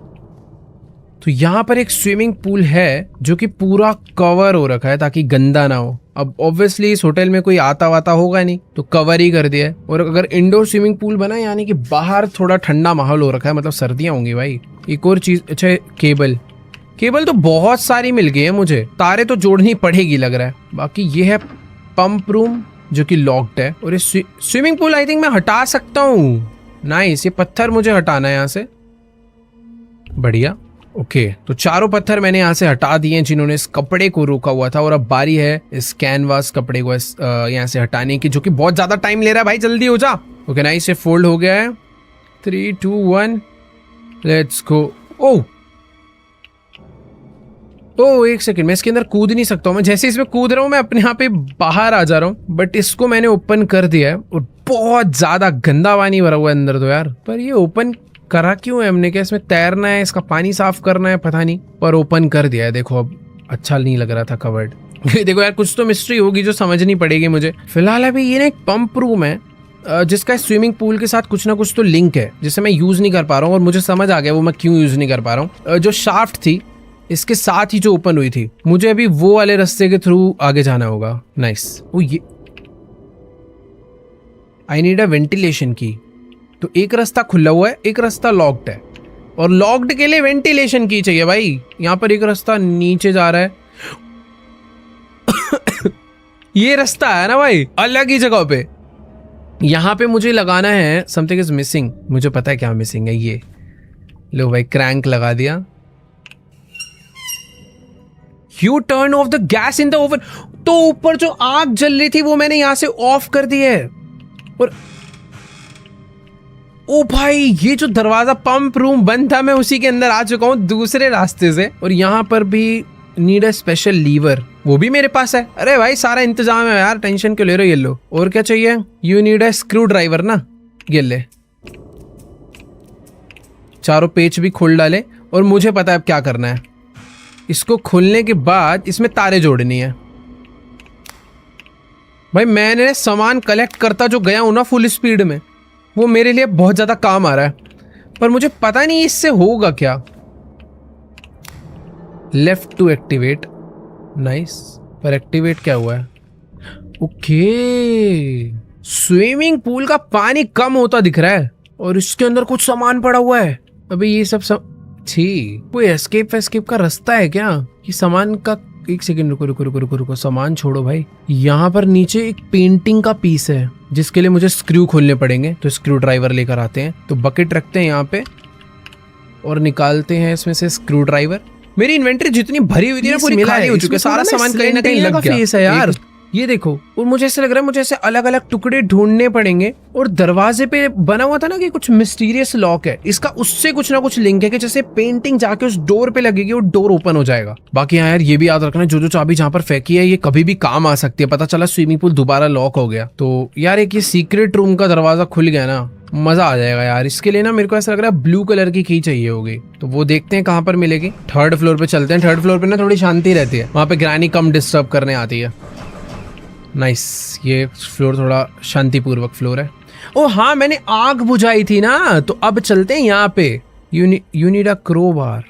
तो यहाँ पर एक स्विमिंग पूल है जो कि पूरा कवर हो रखा है ताकि गंदा ना हो। अब ऑब्वियसली इस होटल में कोई आता वाता होगा नहीं, तो कवर ही कर दिया है। और अगर इंडोर स्विमिंग पूल बना, यानी कि बाहर थोड़ा ठंडा माहौल हो रखा है, मतलब सर्दियां होंगी भाई। एक और चीज, अच्छा केबल तो बहुत सारी मिल गई है मुझे, तारे तो जोड़नी पड़ेगी लग रहा है। बाकी ये है पंप रूम जो कि लॉक्ड है, और ये स्विमिंग पूल आई थिंक मैं हटा सकता हूँ। नाइस, ये पत्थर मुझे हटाना है यहाँ से। बढ़िया, ओके, तो चारों पत्थर मैंने यहाँ से हटा दिए जिन्होंने इस कपड़े को रोका हुआ था, और अब बारी है इस कैनवास कपड़े को यहाँ से हटाने की, जो कि बहुत ज्यादा टाइम ले रहा है भाई, जल्दी हो जा। ओके नाइस, ये फोल्ड हो गया है। 3 2 1 लेट्स गो। ओ एक सेकंड, मैं इसके अंदर कूद नहीं सकता हूँ। मैं जैसे इसमें कूद रहा हूँ मैं अपने आप ही बाहर आ जा रहा हूँ, बट इसको मैंने ओपन कर दिया है, और बहुत ज्यादा गंदा पानी भरा हुआ है अंदर तो यार। पर ये ओपन करा क्यों है हमने? क्या इसमें तैरना है, इसका पानी साफ करना है, पता नहीं, पर ओपन कर दिया है। देखो अब अच्छा नहीं लग रहा था कवर्ड। देखो यार, कुछ तो मिस्ट्री होगी जो समझनी पड़ेगी मुझे। फिलहाल अभी ये ना एक पंप रूम है जिसका स्विमिंग पूल के साथ कुछ ना कुछ तो लिंक है, जिसे मैं यूज नहीं कर पा रहा हूँ, और मुझे समझ आ गया वो मैं क्यों यूज नहीं कर पा रहा हूँ। जो शाफ्ट थी इसके साथ ही जो ओपन हुई थी, मुझे अभी वो वाले रास्ते के थ्रू आगे जाना होगा। नाइस, वो ये आई नीड अ वेंटिलेशन की। तो एक रास्ता खुला हुआ है, एक रास्ता लॉक्ड है, और लॉक्ड के लिए वेंटिलेशन की चाहिए भाई। यहाँ पर एक रास्ता नीचे जा रहा है। ये रास्ता है ना भाई, अलग ही जगह पे। यहाँ पे मुझे लगाना है समथिंग इज मिसिंग। मुझे पता है क्या मिसिंग है। ये लो भाई, क्रैंक लगा दिया। U turn off the gas in the oven. तो ऊपर जो आग जल रही थी वो मैंने यहां से ऑफ कर दी है। और ओ भाई, ये जो दरवाजा पंप रूम बंद था, मैं उसी के अंदर आ चुका हूं दूसरे रास्ते से। और यहां पर भी नीड अ स्पेशल लीवर, वो भी मेरे पास है। अरे भाई, सारा इंतजाम है यार, टेंशन क्यों ले रहे हो? ये लो। और क्या चाहिए? You need a screw driver ना, ये ले। चारों पेच भी खोल डाले, और मुझे पता है अब क्या करना है। इसको खोलने के बाद इसमें तारे जोड़नी है। भाई मैंने सामान कलेक्ट करता जो गया हूं ना फुल स्पीड में, वो मेरे लिए बहुत ज्यादा काम आ रहा है, पर मुझे पता नहीं इससे होगा क्या। Left to activate. नाइस, पर एक्टिवेट क्या हुआ है? ओके, स्विमिंग पूल का पानी कम होता दिख रहा है, और इसके अंदर कुछ सामान पड़ा हुआ है। अभी ये सब छी, कोई एस्केप का रास्ता है क्या? ये सामान का, एक सेकंड रुको रुको रुको रुको रुको, सामान छोड़ो भाई। यहाँ पर नीचे एक पेंटिंग का पीस है जिसके लिए मुझे स्क्रू खोलने पड़ेंगे, तो स्क्रू ड्राइवर लेकर आते हैं। तो बकेट रखते हैं यहाँ पे और निकालते हैं इसमें से स्क्रू ड्राइवर। मेरी इन्वेंटरी जितनी भरी हुई थी ना पूरी खाली हो चुकी है, सारा सामान कहीं ना कहीं लग गया। फेस है यार ये देखो, और मुझे ऐसा लग रहा है मुझे ऐसे अलग अलग टुकड़े ढूंढने पड़ेंगे। और दरवाजे पे बना हुआ था ना कि कुछ मिस्टीरियस लॉक है, इसका उससे कुछ ना कुछ लिंक है कि जैसे पेंटिंग जाके उस डोर पे लगेगी और डोर ओपन हो जाएगा। बाकी हाँ यार ये भी याद रखना, जो चाबी जहाँ पर फेंकी है ये कभी भी काम आ सकती है। पता चला स्विमिंग पूल दोबारा लॉक हो गया तो यार एक ये सीक्रेट रूम का दरवाजा खुल गया ना, मजा आ जाएगा यार। इसके लिए ना मेरे को ऐसा लग रहा है ब्लू कलर की की चाहिए होगी, तो वो देखते हैं कहाँ पर मिलेगी। थर्ड फ्लोर पे चलते हैं। थर्ड फ्लोर पे ना थोड़ी शांति रहती है, वहाँ पे ग्रैनी कम डिस्टर्ब करने आती है। नाइस, ये फ्लोर थोड़ा शांतिपूर्वक फ्लोर है। ओ हाँ, मैंने आग बुझाई थी ना, तो अब चलते हैं यहाँ पे। You need a crowbar.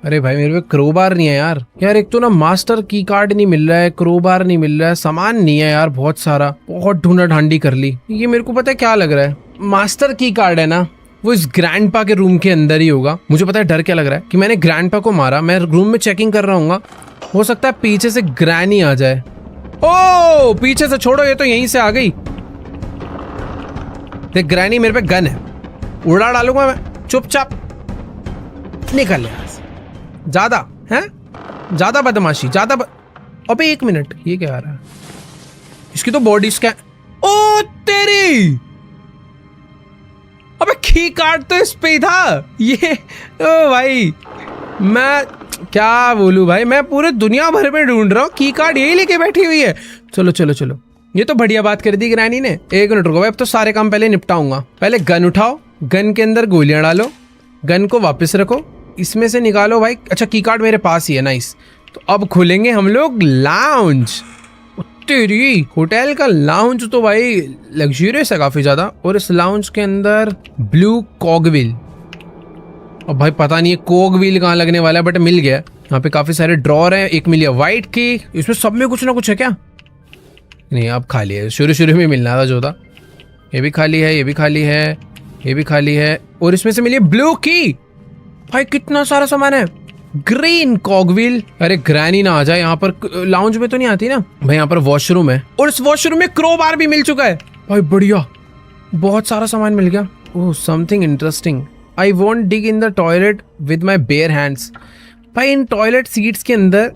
अरे भाई मेरे पे क्रोबार नहीं है यार। यार एक तो ना मास्टर की कार्ड नहीं मिल रहा है, क्रोबार नहीं मिल रहा है, सामान नहीं है यार बहुत सारा, बहुत ढूंढा ढांडी कर ली। ये मेरे को पता है क्या लग रहा है, मास्टर की कार्ड है ना वो इस ग्रैंडपा के रूम के अंदर ही होगा। मुझे पता है डर क्या लग रहा है कि मैंने ग्रैंडपा को मारा, मैं रूम में चेकिंग कर रहा हूँ, हो सकता है पीछे से ग्रैनी आ जाए। ओ पीछे से छोड़ो, ये तो यहीं से आ गई। देख ग्रैनी मेरे पे गन है, उड़ा डालूंगा मैं, चुपचाप निकल यहाँ से। ज्यादा है, ज्यादा बदमाशी, अबे एक मिनट, ये क्या आ रहा है? इसकी तो बॉडी स्कैन। ओ तेरी, अबे की कार्ड तो इस पे ही था ये। ओ भाई मैं क्या बोलूं भाई, मैं पूरे दुनिया भर में ढूंढ रहा हूँ, की कार्ड यही लेके बैठी हुई है। चलो चलो चलो, ये तो बढ़िया बात कर दी ग्रैनी ने। एक मिनट रुको भाई, अब तो सारे काम पहले निपटाऊंगा। पहले गन उठाओ, गन के अंदर गोलियां डालो, गन को वापस रखो, इसमें से निकालो भाई। अच्छा की कार्ड मेरे पास ही है, नाइस। तो अब खुलेंगे हम लोग लाउंज। तेरी होटल का लाउंज तो भाई लग्जूरियस है काफी ज्यादा, और इस लाउंज के अंदर ब्लू कॉगविल। अब भाई पता नहीं है कॉगविल कहाँ लगने वाला है, बट मिल गया। यहाँ पे काफी सारे ड्रॉर हैं, एक मिल गया व्हाइट की, इसमें सब में कुछ ना कुछ है क्या? नहीं अब खाली है, शुरू में मिलना था जो था। ये भी खाली है, ये भी खाली है, ये भी खाली है, और इसमें से मिली ब्लू की। भाई कितना सारा सामान है। ग्रीन कॉगविल, अरे ग्रैनी ना आ जाए यहाँ पर। लाउंज में तो नहीं आती ना भाई। यहाँ पर वॉशरूम है, और इस वॉशरूम में क्रोबार भी मिल चुका है। भाई बढ़िया, बहुत सारा सामान मिल गया। Oh something interesting. I want dig in the toilet with my bare hands. भाई इन टॉयलेट सीट्स के अंदर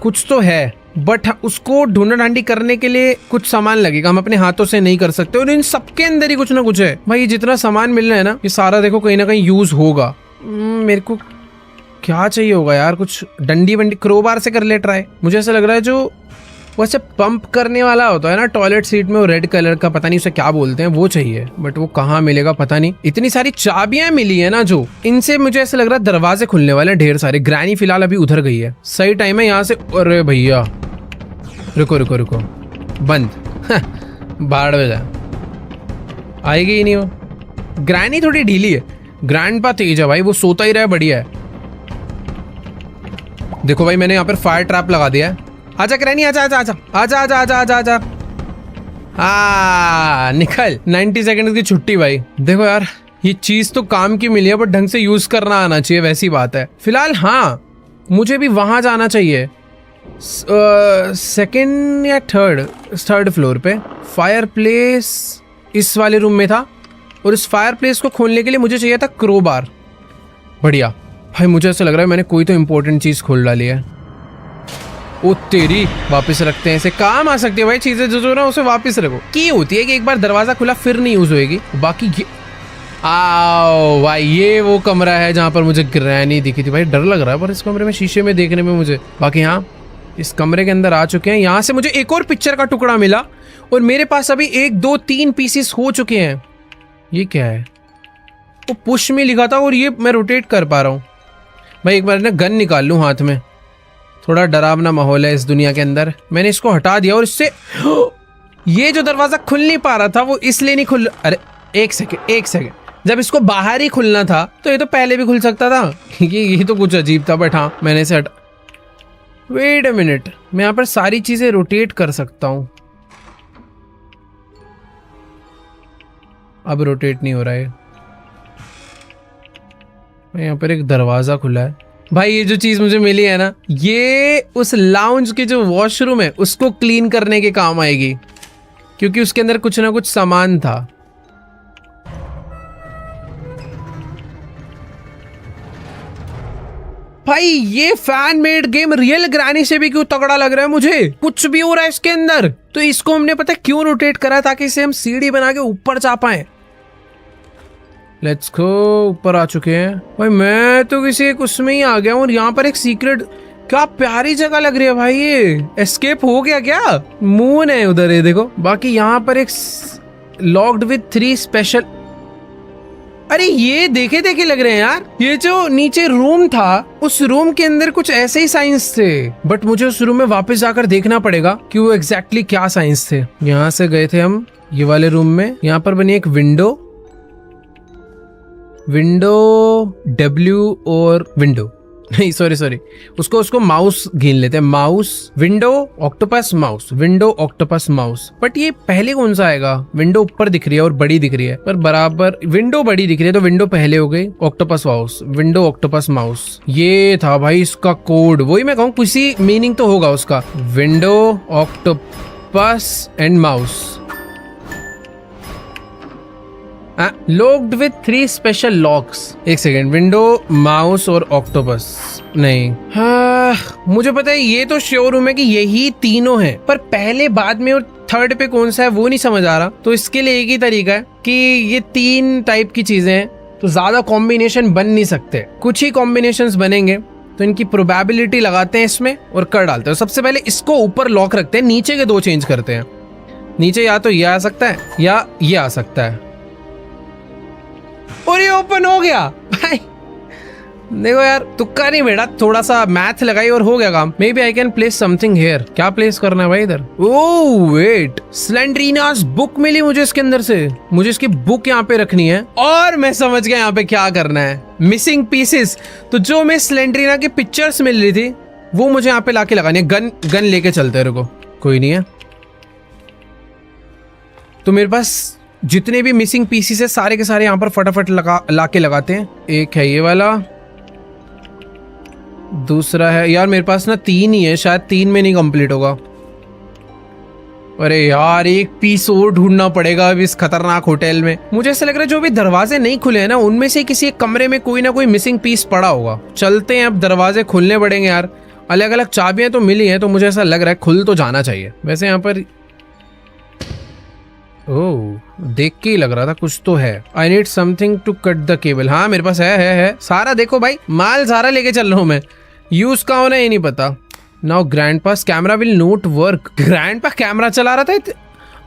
कुछ तो है, बट उसको ढूंढा ढांडी करने के लिए कुछ सामान लगेगा, हम अपने हाथों से नहीं कर सकते। और इन सबके अंदर ही कुछ ना कुछ है। भाई ये जितना सामान मिल रहा है ना, ये सारा देखो कहीं ना कहीं यूज होगा। मेरे को क्या चाहिए होगा यार, कुछ डंडी वंडी, क्रोबार से कर ले ट्राई। मुझे ऐसा लग रहा है जो वैसे पंप करने वाला होता है ना टॉयलेट सीट में, वो रेड कलर का, पता नहीं उसे क्या बोलते हैं, वो चाहिए, बट वो कहाँ मिलेगा पता नहीं। इतनी सारी चाबियां मिली है ना जो, इनसे मुझे ऐसा लग रहा है दरवाजे खुलने वाले हैं ढेर सारे। ग्रैनी फिलहाल अभी उधर गई है, सही टाइम है यहाँ से। अरे भैया रुको रुको रुको, बंद। बाहर में जा, आएगी ही नहीं वो। ग्रैनी थोड़ी ढीली है, ग्रैंडपा तेज है भाई, वो सोता ही रहा, बढ़िया है। देखो भाई मैंने यहाँ पर फायर ट्रैप लगा दिया है। आजा ग्रैनी, आजा आजा आजा आजा आजा आजा आजा आजा, निकल। 90 सेकंड की छुट्टी भाई। देखो यार ये चीज तो काम की मिली है, बट ढंग से यूज करना आना चाहिए, वैसी बात है। फिलहाल हाँ मुझे भी वहां जाना चाहिए, सेकंड या थर्ड फ्लोर पे। फायर प्लेस इस वाले रूम में था, और इस फायर प्लेस को खोलने के लिए मुझे चाहिए था क्रोबार। बढ़िया भाई, मुझे ऐसा लग रहा है मैंने कोई तो इम्पोर्टेंट चीज खोल डाली है। ओ तेरी, वापस रखते हैं, इसे काम आ सकती है भाई चीजें जो ना, उसे वापस रखो। की होती है कि एक बार दरवाजा खुला फिर नहीं यूज होएगी। बाकी ये आओ भाई, ये वो कमरा है जहाँ पर मुझे ग्रैनी दिखी थी। भाई डर लग रहा है पर इस कमरे में, शीशे में देखने में मुझे। बाकी हाँ इस कमरे के अंदर आ चुके हैं। यहाँ से मुझे एक और पिक्चर का टुकड़ा मिला, और मेरे पास अभी 1 2 3 पीसेस हो चुके हैं। ये क्या है? वो पुश में लिखा था, और ये मैं रोटेट कर पा रहा हूँ। भाई एक बार ना गन निकाल लूँ हाथ में, थोड़ा डरावना माहौल है इस दुनिया के अंदर। मैंने इसको हटा दिया, और इससे ये जो दरवाजा खुल नहीं पा रहा था वो इसलिए नहीं खुल। अरे एक सेकेंड, जब इसको बाहर ही खुलना था तो ये तो पहले भी खुल सकता था। ये तो कुछ अजीब था, बट हाँ मैंने इसे हटा। वेट अ मिनट, मैं यहाँ पर सारी चीजें रोटेट कर सकता हूँ। अब रोटेट नहीं हो रहा है। यहाँ पर एक दरवाजा खुला है भाई। ये जो चीज मुझे मिली है ना, ये उस लाउंज के जो वॉशरूम है उसको क्लीन करने के काम आएगी, क्योंकि उसके अंदर कुछ ना कुछ सामान था। भाई ये fan made game real granny से भी क्यों तगड़ा लग रहा है मुझे। कुछ भी हो रहा है इसके अंदर। तो इसको हमने पता है क्यों रोटेट करा, ताकि इसे हम सीढ़ी बना के ऊपर जा पाए। लेट्स गो, ऊपर आ चुके हैं भाई। मैं तो किसी एक उसमें ही आ गया हूँ। और यहाँ पर एक सीक्रेट, क्या प्यारी जगह लग रही है भाई। ये एस्केप हो गया क्या? मून है उधर, ये देखो। बाकी यहाँ पर एक लॉक्ड विद 3 स्पेशल। अरे ये देखे देखे लग रहे हैं यार। ये जो नीचे रूम था, उस रूम के अंदर कुछ ऐसे ही साइंस थे, बट मुझे उस रूम में वापस जाकर देखना पड़ेगा कि वो एग्जैक्टली क्या साइंस थे। यहाँ से गए थे हम ये वाले रूम में। यहाँ पर बनी एक विंडो W और विंडो नहीं, सॉरी उसको माउस गिन लेते हैं। Mouse, window, octopus, mouse, window, octopus, mouse. But ये पहले कौन सा आएगा? विंडो ऊपर दिख रही है और बड़ी दिख रही है, पर बराबर विंडो बड़ी दिख रही है, तो विंडो पहले हो गई। Octopus mouse, window, octopus, mouse. ये था भाई इसका कोड। वही मैं कहूँ, किसी मीनिंग तो होगा उसका। Window, octopus and mouse. Locked with 3 special locks. एक सेकेंड, विंडो, माउस और ऑक्टोपस नहीं। मुझे पता है, ये तो श्योर हूं मैं कि यही तीनों हैं, पर पहले बाद में और थर्ड पे कौन सा है वो नहीं समझ आ रहा। तो इसके लिए एक ही तरीका है कि ये 3 टाइप की चीजें हैं, तो ज्यादा कॉम्बिनेशन बन नहीं सकते। कुछ ही कॉम्बिनेशंस बनेंगे, तो इनकी प्रोबेबिलिटी लगाते हैं इसमें और कर डालते हैं। सबसे पहले इसको ऊपर लॉक रखते हैं, नीचे के 2 चेंज करते हैं। नीचे या तो ये आ सकता है या ये आ सकता है, और ये ओपन हो गया भाई। देखो यार, तुक्का नहीं बेटा, थोड़ा सा मैथ लगाई और हो गया काम। May be I can place something here. क्या प्लेस करना है भाई इधर? ओह वेट, स्लेंड्रीनास बुक मिली मुझे इसके अंदर से। मुझे इसकी बुक यहाँ पे रखनी है, और मैं समझ गया यहाँ पे क्या करना है। Missing pieces. तो जो मैं स्लेंड्रीना की पिक्चर्स मिल रही थी, वो मुझे यहाँ पे लाके लगानी है। गन लेके चलते हैं। रुको, कोई नहीं है। तो मेरे पास जितने भी मिसिंग पीसेस है सारे के सारे यहाँ पर फटाफट लाके लगाते हैं। एक है ये वाला, दूसरा है यार मेरे पास ना 3 ही है, शायद 3 में नहीं कंप्लीट होगा। अरे यार, एक पीस और ढूंढना पड़ेगा अब इस खतरनाक होटल में। मुझे ऐसा लग रहा है जो भी दरवाजे नहीं खुले हैं ना, उनमें से किसी एक कमरे में कोई ना कोई मिसिंग पीस पड़ा होगा। चलते हैं, अब दरवाजे खुलने पड़ेंगे यार। अलग अलग चाबियां तो मिली हैं, तो मुझे ऐसा लग रहा है खुल तो जाना चाहिए। वैसे यहाँ पर ओह, देख के ही लग रहा था कुछ तो है। I need something to cut the cable. हाँ मेरे पास है सारा। देखो भाई, माल सारा लेके चल रहा हूँ मैं। यूज का होना ये नहीं पता। Now ग्रैंडपास camera will note work. Grandpa camera चला रहा था।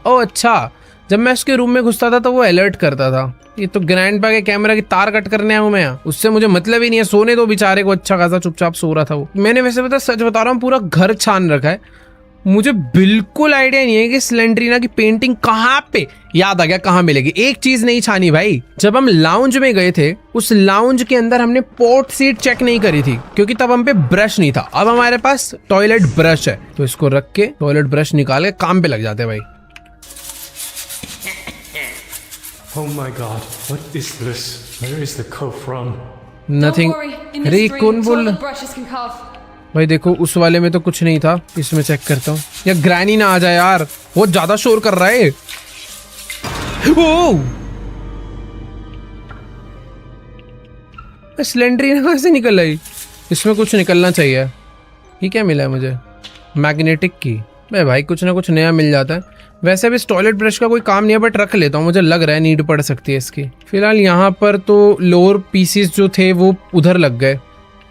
ओह अच्छा, जब मैं उसके रूम में घुसता था तो वो अलर्ट करता था। ये तो ग्रैंडपा के कैमरा की तार कट करने आया हूँ मैं यहाँ। उससे मुझे मतलब ही नहीं है। सोने दो बेचारे को, अच्छा खासा चुपचाप सो रहा था वो। मैंने वैसे पता, सच बता रहा हूँ, पूरा घर छान रखा है। मुझे बिल्कुल आइडिया नहीं है कि स्लेंड्रीना की पेंटिंग कहाँ पे, याद आ गया कहाँ मिलेगी। एक चीज नहीं छानी भाई, जब हम लाउंज में गए थे, उस लाउंज के अंदर हमने पोर्ट सीट चेक नहीं करी थी, क्योंकि तब हम पे ब्रश नहीं था। अब हमारे पास टॉयलेट ब्रश है, तो इसको रख के टॉयलेट ब्रश निकाल के काम पे लग जाते हैं भाई। Oh my God, what is this? Where is the cough from? Nothing. अरे कौन बोल भाई? देखो उस वाले में तो कुछ नहीं था, इसमें चेक करता हूँ। या ग्रैनी ना आ जाए यार, वो ज्यादा शोर कर रहा है। स्लेंड्रीना कहाँ से निकल आई? इसमें कुछ निकलना चाहिए। ये क्या मिला है मुझे? मैग्नेटिक की। भाई कुछ ना कुछ नया मिल जाता है। वैसे भी इस टॉयलेट ब्रश का कोई काम नहीं है, बट रख लेता हूँ, मुझे लग रहा है नीड पड़ सकती है इसकी। फिलहाल यहाँ पर तो लोअर पीसीस जो थे वो उधर लग गए।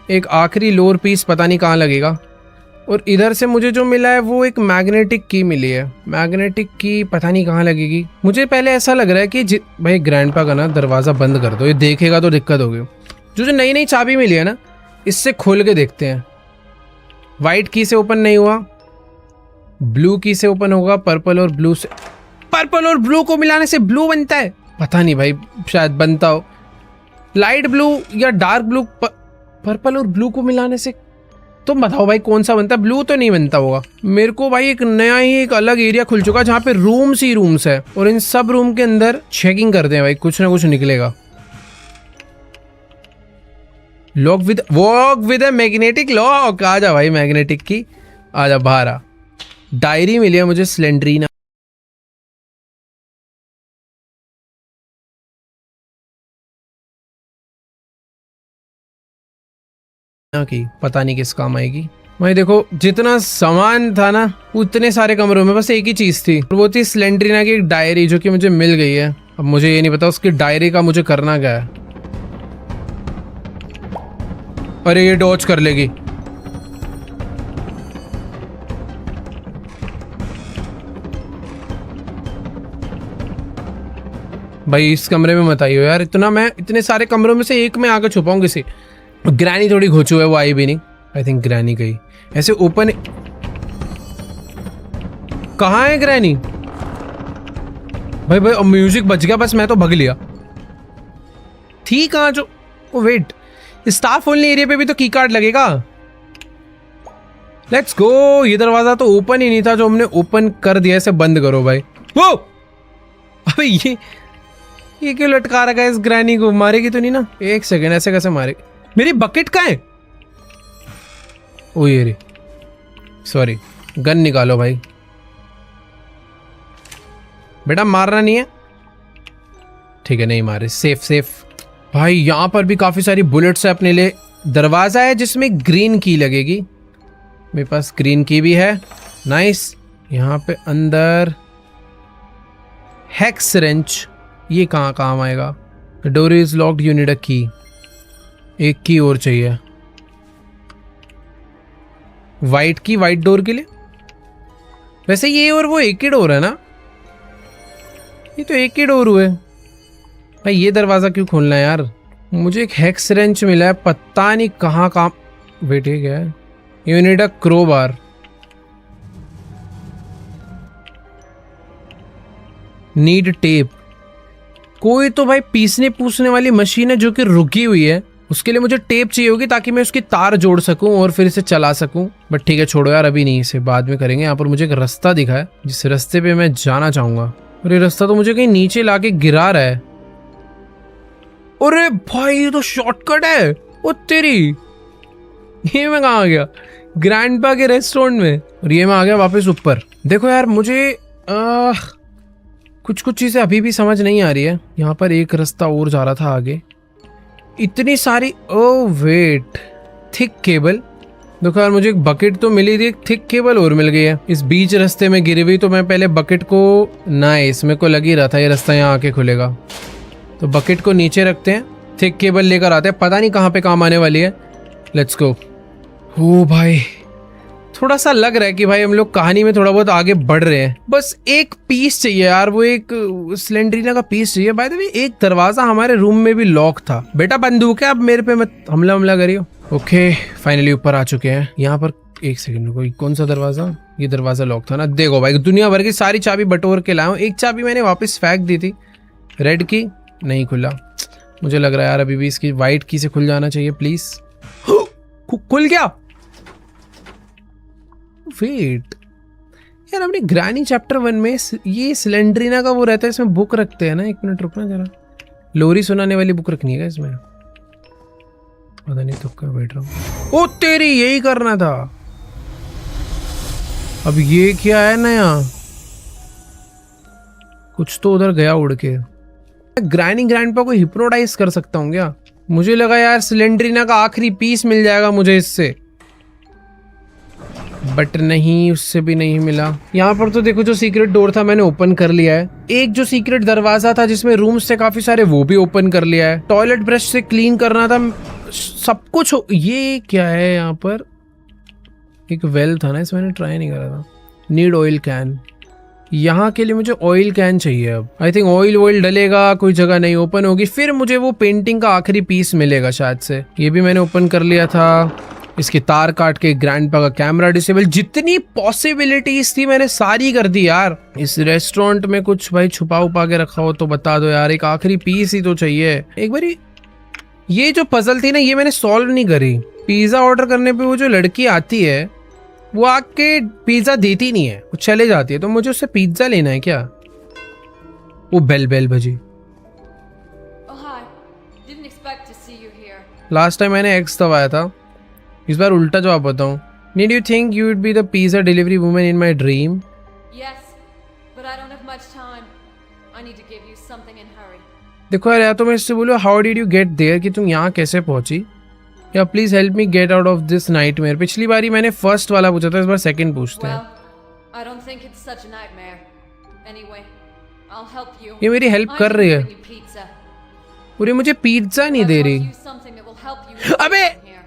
एक आखिरी लोअर पीस पता नहीं कहाँ लगेगा। और इधर से मुझे जो मिला है वो एक मैग्नेटिक की मिली है। मैग्नेटिक की पता नहीं कहाँ लगेगी। मुझे पहले ऐसा लग रहा है कि भाई ग्रैंडपा का ना दरवाज़ा बंद कर दो, ये देखेगा तो दिक्कत होगी। जो नई नई चाबी मिली है ना, इससे खोल के देखते हैं। वाइट की से ओपन नहीं हुआ, ब्लू की से ओपन होगा, पर्पल और ब्लू से। पर्पल और ब्लू को मिलाने से ब्लू बनता है? पता नहीं भाई, शायद बनता हो। लाइट ब्लू या डार्क ब्लू, पर्पल और ब्लू को मिलाने से। तुम बताओ भाई कौन सा बनता है? ब्लू तो नहीं बनता होगा। मेरे को भाई एक नया ही एक अलग एरिया खुल चुका है जहाँ पे रूम्स ही रूम्स है, और इन सब रूम के अंदर चेकिंग करते हैं भाई, कुछ ना कुछ निकलेगा। Lock with a magnetic lock. आ जा भाई मैग्नेटिक की, आ जा बाहर आ। डायरी मिली है मुझे स्लेंड्रीना की, पता नहीं किस काम आएगी। भाई देखो जितना सामान था ना उतने सारे कमरों में बस एक ही चीज थी, वो थी स्लेंड्रीना की एक डायरी जो कि मुझे मिल गई है। अब मुझे ये नहीं पता उसकी डायरी का मुझे करना क्या है। अरे ये डॉच कर लेगी। भाई इस कमरे में मत आइयो यार, मैं इतने सारे कमरों में से एक में आकर छुपाऊं किसी। ग्रैनी थोड़ी घोचू है, वो आई भी नहीं। आई थिंक ग्रैनी गई। ऐसे ओपन कहाँ है ग्रैनी? भाई भाई म्यूजिक बच गया, बस मैं तो भग लिया। थी कहाँ जो? Oh wait, staff only area पे भी तो की कार्ड लगेगा। Let's go. ये दरवाजा तो ओपन ही नहीं था जो हमने ओपन कर दिया। इसे बंद करो भाई। वो अबे ये क्यों लटका रखा है इस ग्रैनी को? मारेगी तो नहीं ना? एक सेकेंड, ऐसे कैसे मारेगी? मेरी बकेट कहाँ है? ओ ये रे, सॉरी। गन निकालो भाई। बेटा मारना नहीं है, ठीक है नहीं मारे। Safe safe. भाई यहाँ पर भी काफी सारी बुलेट्स है अपने लिए। दरवाजा है जिसमें ग्रीन की लगेगी। मेरे पास ग्रीन की भी है, नाइस। यहाँ पे अंदर हेक्स रेंच, ये कहाँ काम आएगा? Door is locked, you need अ की। एक की और चाहिए, वाइट की, वाइट डोर के लिए। वैसे ये और वो एक ही डोर है ना? ये तो एक ही डोर हुए भाई। ये दरवाजा क्यों खोलना है यार? मुझे एक हेक्स रेंच मिला है, पता नहीं कहाँ काम। वेट ये क्या है? You need a crowbar. Need tape. कोई तो भाई पीसने पूसने वाली मशीन है जो कि रुकी हुई है, उसके लिए मुझे टेप चाहिए होगी ताकि मैं उसकी तार जोड़ सकूं और फिर इसे चला सकूं। बट ठीक है छोड़ो यार, अभी नहीं, इसे बाद में करेंगे। यहाँ पर मुझे एक रास्ता दिखा है जिस रास्ते पे मैं जाना चाहूंगा, और ये रास्ता तो मुझे कहीं नीचे लाके गिरा रहा है। अरे भाई ये तो शॉर्टकट है। ओ तेरी, ये मैं कहाँ आ गया? ग्रैंडपा के रेस्टोरेंट में। और ये मैं आ गया वापस ऊपर। देखो यार मुझे कुछ चीजें अभी भी समझ नहीं आ रही है। यहाँ पर एक रास्ता और जा रहा था आगे, इतनी सारी। Oh wait, thick cable. देखो यार मुझे एक बकेट तो मिली थी, एक थिक केबल और मिल गई है। इस बीच रास्ते में गिरी हुई, तो मैं पहले बकेट को, नाइस, मेरे को लग ही रहा था ये रास्ता यहाँ आके खुलेगा। तो बकेट को नीचे रखते हैं, थिक केबल लेकर आते हैं, पता नहीं कहाँ पे काम आने वाली है। Let's go. ओ भाई थोड़ा सा लग रहा है कि भाई हम लोग कहानी में थोड़ा बहुत आगे बढ़ रहे हैं। बस एक पीस चाहिए यार, वो एक स्लेंड्रीना का पीस चाहिए। बाय द वे एक दरवाजा हमारे रूम में भी लॉक था। बेटा बंदूक है, अब मेरे पे मत हमला करियो। ओके फाइनली ऊपर आ चुके हैं। यहाँ पर एक सेकंड रुको, कौन सा दरवाजा? ये दरवाजा लॉक था ना? देखो भाई दुनिया भर की सारी चाबी बटोर के लाया हूँ। एक चाबी मैंने वापस फेंक दी थी, रेड की, नहीं खुला। मुझे लग रहा है यार अभी भी इसकी व्हाइट की से खुल जाना चाहिए प्लीज। खुल गया। वेट यार, अपनी ग्रैनी चैप्टर 1 में ये स्लेंड्रीना का वो रहता है, इसमें बुक रखते हैं ना। एक मिनट रुकना जरा, लोरी सुनाने वाली बुक रखनी है इसमें, पता नहीं तो क्या बैठ रहा हूँ। ओ तेरी, यही करना था। अब ये क्या है नया? कुछ तो उधर गया उड़ के। ग्रैनी ग्रैंडपा को हिप्नोटाइज कर सकता हूँ क्या? मुझे लगा यार स्लेंड्रीना का आखिरी पीस मिल जाएगा मुझे इससे, बट नहीं, उससे भी नहीं मिला। यहाँ पर तो देखो जो सीक्रेट डोर था मैंने ओपन कर लिया है। एक जो सीक्रेट दरवाजा था जिसमें रूम्स थे काफी सारे, वो भी ओपन कर लिया है। टॉयलेट ब्रश से क्लीन करना था, सब कुछ ये क्या है? यहाँ पर एक वेल था ना, इसमें मैंने ट्राई नहीं करा था। नीड ऑयल कैन, यहाँ के लिए मुझे ऑयल कैन चाहिए। अब आई थिंक ऑयल डलेगा, कोई जगह नहीं ओपन होगी, फिर मुझे वो पेंटिंग का आखिरी पीस मिलेगा शायद से। ये भी मैंने ओपन कर लिया था। इसकी तार काट के ग्रैंडपा का कैमरा डिसेबल, जितनी पॉसिबिलिटीज थी मैंने सारी कर दी यार। इस रेस्टोरेंट में कुछ भाई छुपा उपा के रखा हो तो बता दो यार, एक आखिरी पीस ही तो चाहिए। एक बारी ये जो पजल थी ना, ये मैंने सॉल्व नहीं करी। पिज्जा ऑर्डर करने पे वो जो लड़की आती है वो आके पिज्जा देती नहीं है, वो चले जाती है, तो मुझे उससे पिज्जा लेना है क्या? वो बेल बजी। Oh hi. Didn't expect to see you here. Last time मैंने एक्स दबाया था, इस बार उल्टा जवाब बताऊँ। Need you think you would be the pizza delivery woman in my dream? Yes, but I don't have much time. I need to give you something in hurry. देखो यार, या तो मैं इससे बोलूँ how did you get there, कि तुम यहाँ कैसे पहुंची, या please help me get out of this nightmare. पिछली बारी मैंने फर्स्ट वाला पूछा था, इस बार सेकंड पूछते हैं। Well, I don't think it's such a nightmare. Anyway, I'll help you. ये मेरी हेल्प कर रही है, bring you pizza. पूरी मुझे पिज्जा नहीं दे रही। I'll use something that will help you. अबे! from here.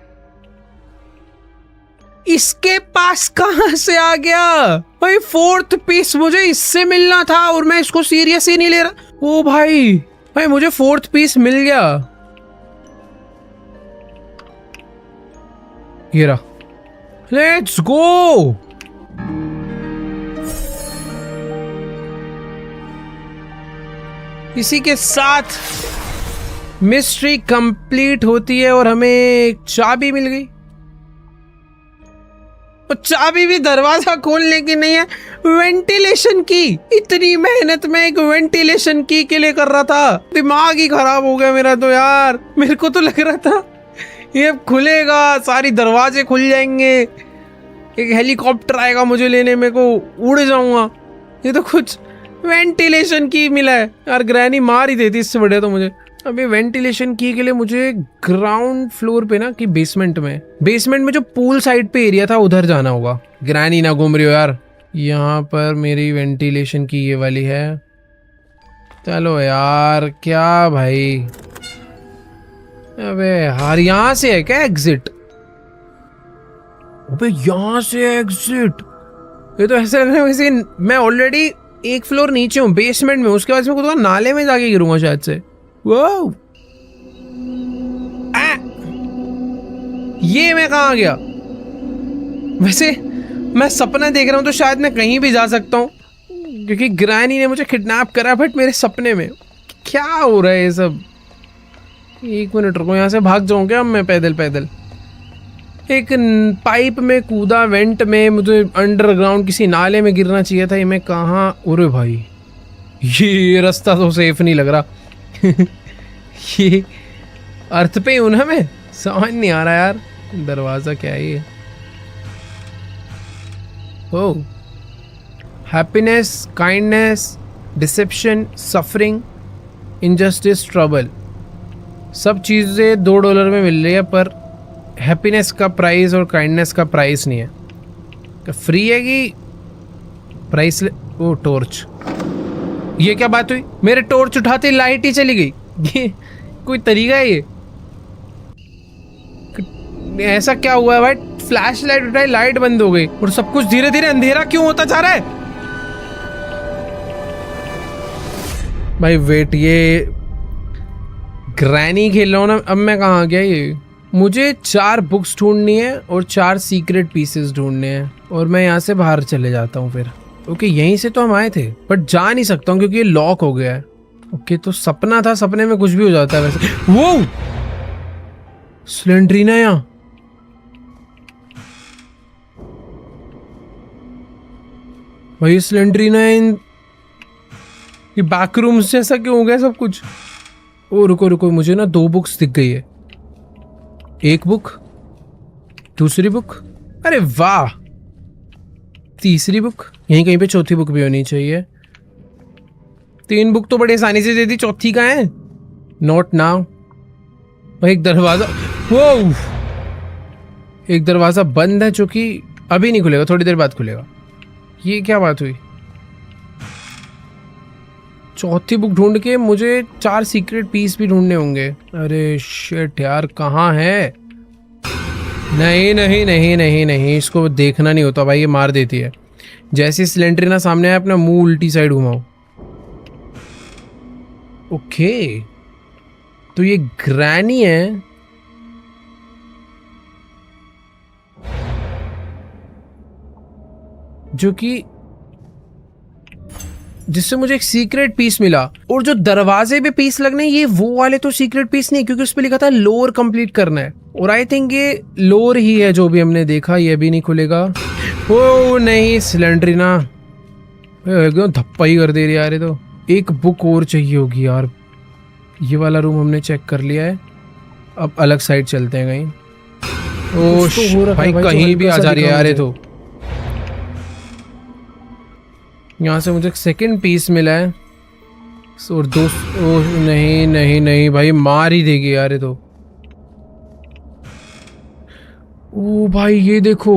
इसके पास कहां से आ गया भाई? फोर्थ पीस मुझे इससे मिलना था और मैं इसको सीरियस ही नहीं ले रहा। ओ भाई मुझे फोर्थ पीस मिल गया। ये रहा, लेट्स गो। इसी के साथ मिस्ट्री कंप्लीट होती है और हमें एक चाबी मिल गई। चाबी भी दरवाजा खोलने की नहीं है, वेंटिलेशन की। इतनी मेहनत में एक वेंटिलेशन की के लिए कर रहा था, दिमाग ही खराब हो गया मेरा तो यार। मेरे को तो लग रहा था ये खुलेगा, सारी दरवाजे खुल जाएंगे, एक हेलीकॉप्टर आएगा मुझे लेने, मेरे को उड़ जाऊंगा। ये तो कुछ वेंटिलेशन की मिला है यार। ग्रैनी मार ही देती इससे बढ़िया तो मुझे। अभी वेंटिलेशन की के लिए मुझे ग्राउंड फ्लोर पे ना कि बेसमेंट में जो पूल साइड पे एरिया था उधर जाना होगा। ग्रैनी ना घूम रही हो यार। यहाँ पर मेरी वेंटिलेशन की ये वाली है। चलो यार, क्या भाई, अबे यार यहाँ से है क्या एग्जिट? अबे यहाँ से एग्जिट? ये तो ऐसा लग रहा है वैसे मैं ऑलरेडी एक फ्लोर नीचे हूँ, बेसमेंट में, उसके बाद मैं खुद नाले में जाके गिरूंगा शायद से। वो ये मैं कहाँ गया? वैसे मैं सपना देख रहा हूँ तो शायद मैं कहीं भी जा सकता हूँ, क्योंकि ग्रैनी ने मुझे किडनैप करा, बट मेरे सपने में। क्या हो रहा है ये सब? एक मिनट रुको, यहाँ से भाग जाऊँ क्या मैं पैदल? एक पाइप में कूदा, वेंट में, मुझे अंडरग्राउंड किसी नाले में गिरना चाहिए था। ये मैं कहाँ? अरे भाई ये रास्ता तो सेफ नहीं लग रहा। ये अर्थ पे हूं ना मैं, समझ नहीं आ रहा यार। दरवाजा क्या है ये? Oh, happiness, kindness, deception, suffering, injustice, trouble, सब चीजें $2 में मिल रही है, पर हैप्पीनेस का प्राइस और काइंडनेस का प्राइस नहीं है। फ्री है कि प्राइस? ओ टॉर्च, ये क्या बात हुई? मेरे टॉर्च उठाते लाइट ही चली गई। ये कोई तरीका है ये? ऐसा क्या हुआ है भाई? फ्लैश लाइट उठाई, लाइट बंद हो गई और सब कुछ धीरे धीरे अंधेरा क्यों होता जा रहा है? भाई वेट, ये ग्रैनी खेल रहा हूँ ना। अब मैं कहाँ गया? ये मुझे 4 बुक्स ढूंढनी है और 4 सीक्रेट पीसेस ढूंढने हैं, और मैं यहाँ से बाहर चले जाता हूँ फिर। ओके, यहीं से तो हम आए थे, बट जा नहीं सकता हूँ क्योंकि ये लॉक हो गया है। ओके, तो सपना था, सपने में कुछ भी हो जाता है वैसे। वो स्लेंड्रीना यहाँ, भाई स्लेंड्रीना इन ये बैकरूम्स जैसा क्यों हो गया सब कुछ? ओ रुको, मुझे ना 2 बुक्स दिख गई है। एक बुक, दूसरी बुक, अरे वाह, तीसरी बुक, यहीं कहीं पे चौथी बुक भी होनी चाहिए। 3 बुक तो बड़ी आसानी से दे दी, चौथी कहाँ है? Not now. भाई एक दरवाजा, वो एक दरवाजा बंद है जो कि अभी नहीं खुलेगा, थोड़ी देर बाद खुलेगा। ये क्या बात हुई? चौथी बुक ढूंढ के मुझे 4 सीक्रेट पीस भी ढूंढने होंगे। अरे शिट यार, कहाँ है? नहीं, इसको देखना नहीं होता भाई, ये मार देती है। जैसे स्लेंड्रीना सामने आया, अपना मुंह उल्टी साइड घुमाओ। ओके, तो ये ग्रैनी है। जो कि जिससे मुझे एक सीक्रेट पीस मिला, और जो दरवाजे पे पीस लगने, ये वो वाले तो सीक्रेट पीस नहीं, क्योंकि उस पे लिखा था लोअर कंप्लीट करना है, और आई थिंक ये लोअर ही है जो भी हमने देखा। ये भी नहीं खुलेगा। ओ नहीं, स्लेंड्रीना एकदम धप्पा ही कर दे रही यार। ये तो एक बुक और चाहिए होगी यार। ये वाला रूम हमने चेक कर लिया है, अब अलग साइड चलते हैं कहीं। ओ कुछ तो हो रखा भाई है भाई, जो कहीं भी हल्का आ सा जा रही है दिखा यार ये मुझे। तो। यहाँ से मुझे एक सेकंड पीस मिला है और दो। ओ नहीं नहीं नहीं भाई, मार ही देगी यार ये तो। ओ भाई ये देखो,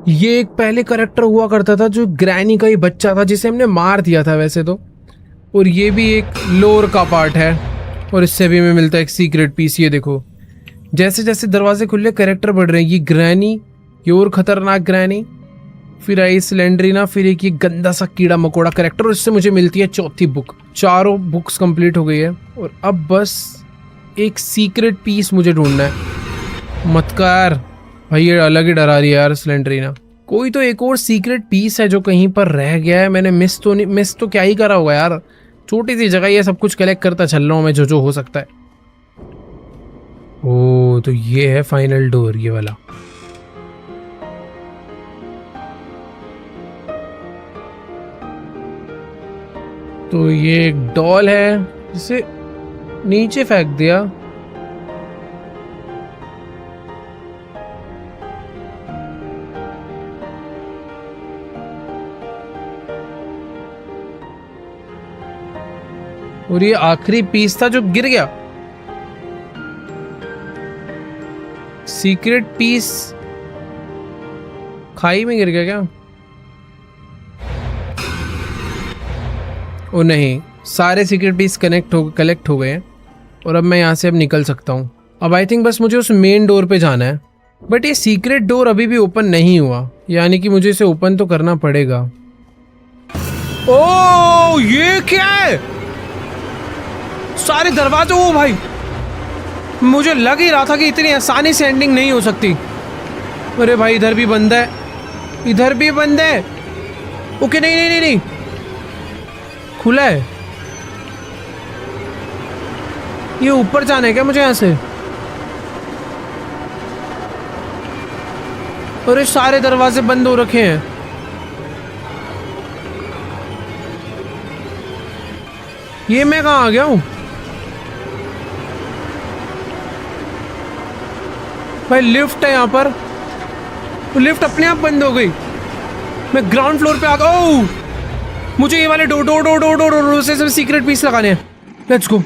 ये एक पहले करेक्टर हुआ करता था जो ग्रैनी का ही बच्चा था जिसे हमने मार दिया था वैसे तो। और ये भी एक लोर का पार्ट है और इससे भी हमें मिलता है एक सीक्रेट पीस। ये देखो जैसे जैसे दरवाजे खुले कैरेक्टर बढ़ रहे हैं। ये ग्रैनी, ये और खतरनाक ग्रैनी, फिर आई स्लेंडरीना, फिर एक ये गंदा सा कीड़ा मकोड़ा कैरेक्टर, और इससे मुझे मिलती है चौथी बुक। चारों बुक्स कंप्लीट हो गई है और अब बस एक सीक्रेट पीस मुझे ढूंढना है। मत कर भाई, ये अलग ही डरा रही है यार स्लेंडरीना। कोई तो एक और सीक्रेट पीस है जो कहीं पर रह गया है। मैंने मिस तो क्या ही करा होगा यार। छोटी सी जगह ये सब कुछ कलेक्ट करता चल रहा हूँ मैं, जो हो सकता है। ओ तो ये है फाइनल डोर, ये वाला। तो ये एक डॉल है जिसे नीचे फेंक दिया। और ये आखिरी पीस था जो गिर गया। सीक्रेट पीस खाई में गिर गया क्या? ओ नहीं, सारे सीक्रेट पीस कलेक्ट हो गए हैं और अब मैं यहाँ से अब निकल सकता हूँ। अब आई थिंक बस मुझे उस मेन डोर पे जाना है। बट ये सीक्रेट डोर अभी भी ओपन नहीं हुआ, यानी कि मुझे इसे ओपन तो करना पड़ेगा। ओ ये क्या है? सारे दरवाजे। ओ भाई, मुझे लग ही रहा था कि इतनी आसानी से एंडिंग नहीं हो सकती। अरे भाई इधर भी बंद है, इधर भी बंद है। ओके नहीं नहीं नहीं नहीं, खुला है। ये ऊपर जाना है क्या मुझे यहाँ से? अरे सारे दरवाजे बंद हो रखे हैं। ये मैं कहाँ आ गया हूँ भाई? लिफ्ट है यहाँ पर, लिफ्ट अपने आप बंद हो गई। मैं ग्राउंड फ्लोर पे आ गया। ओह, मुझे ये वाले डोर से सब सीक्रेट पीस लगाने हैं। लेट्स गो।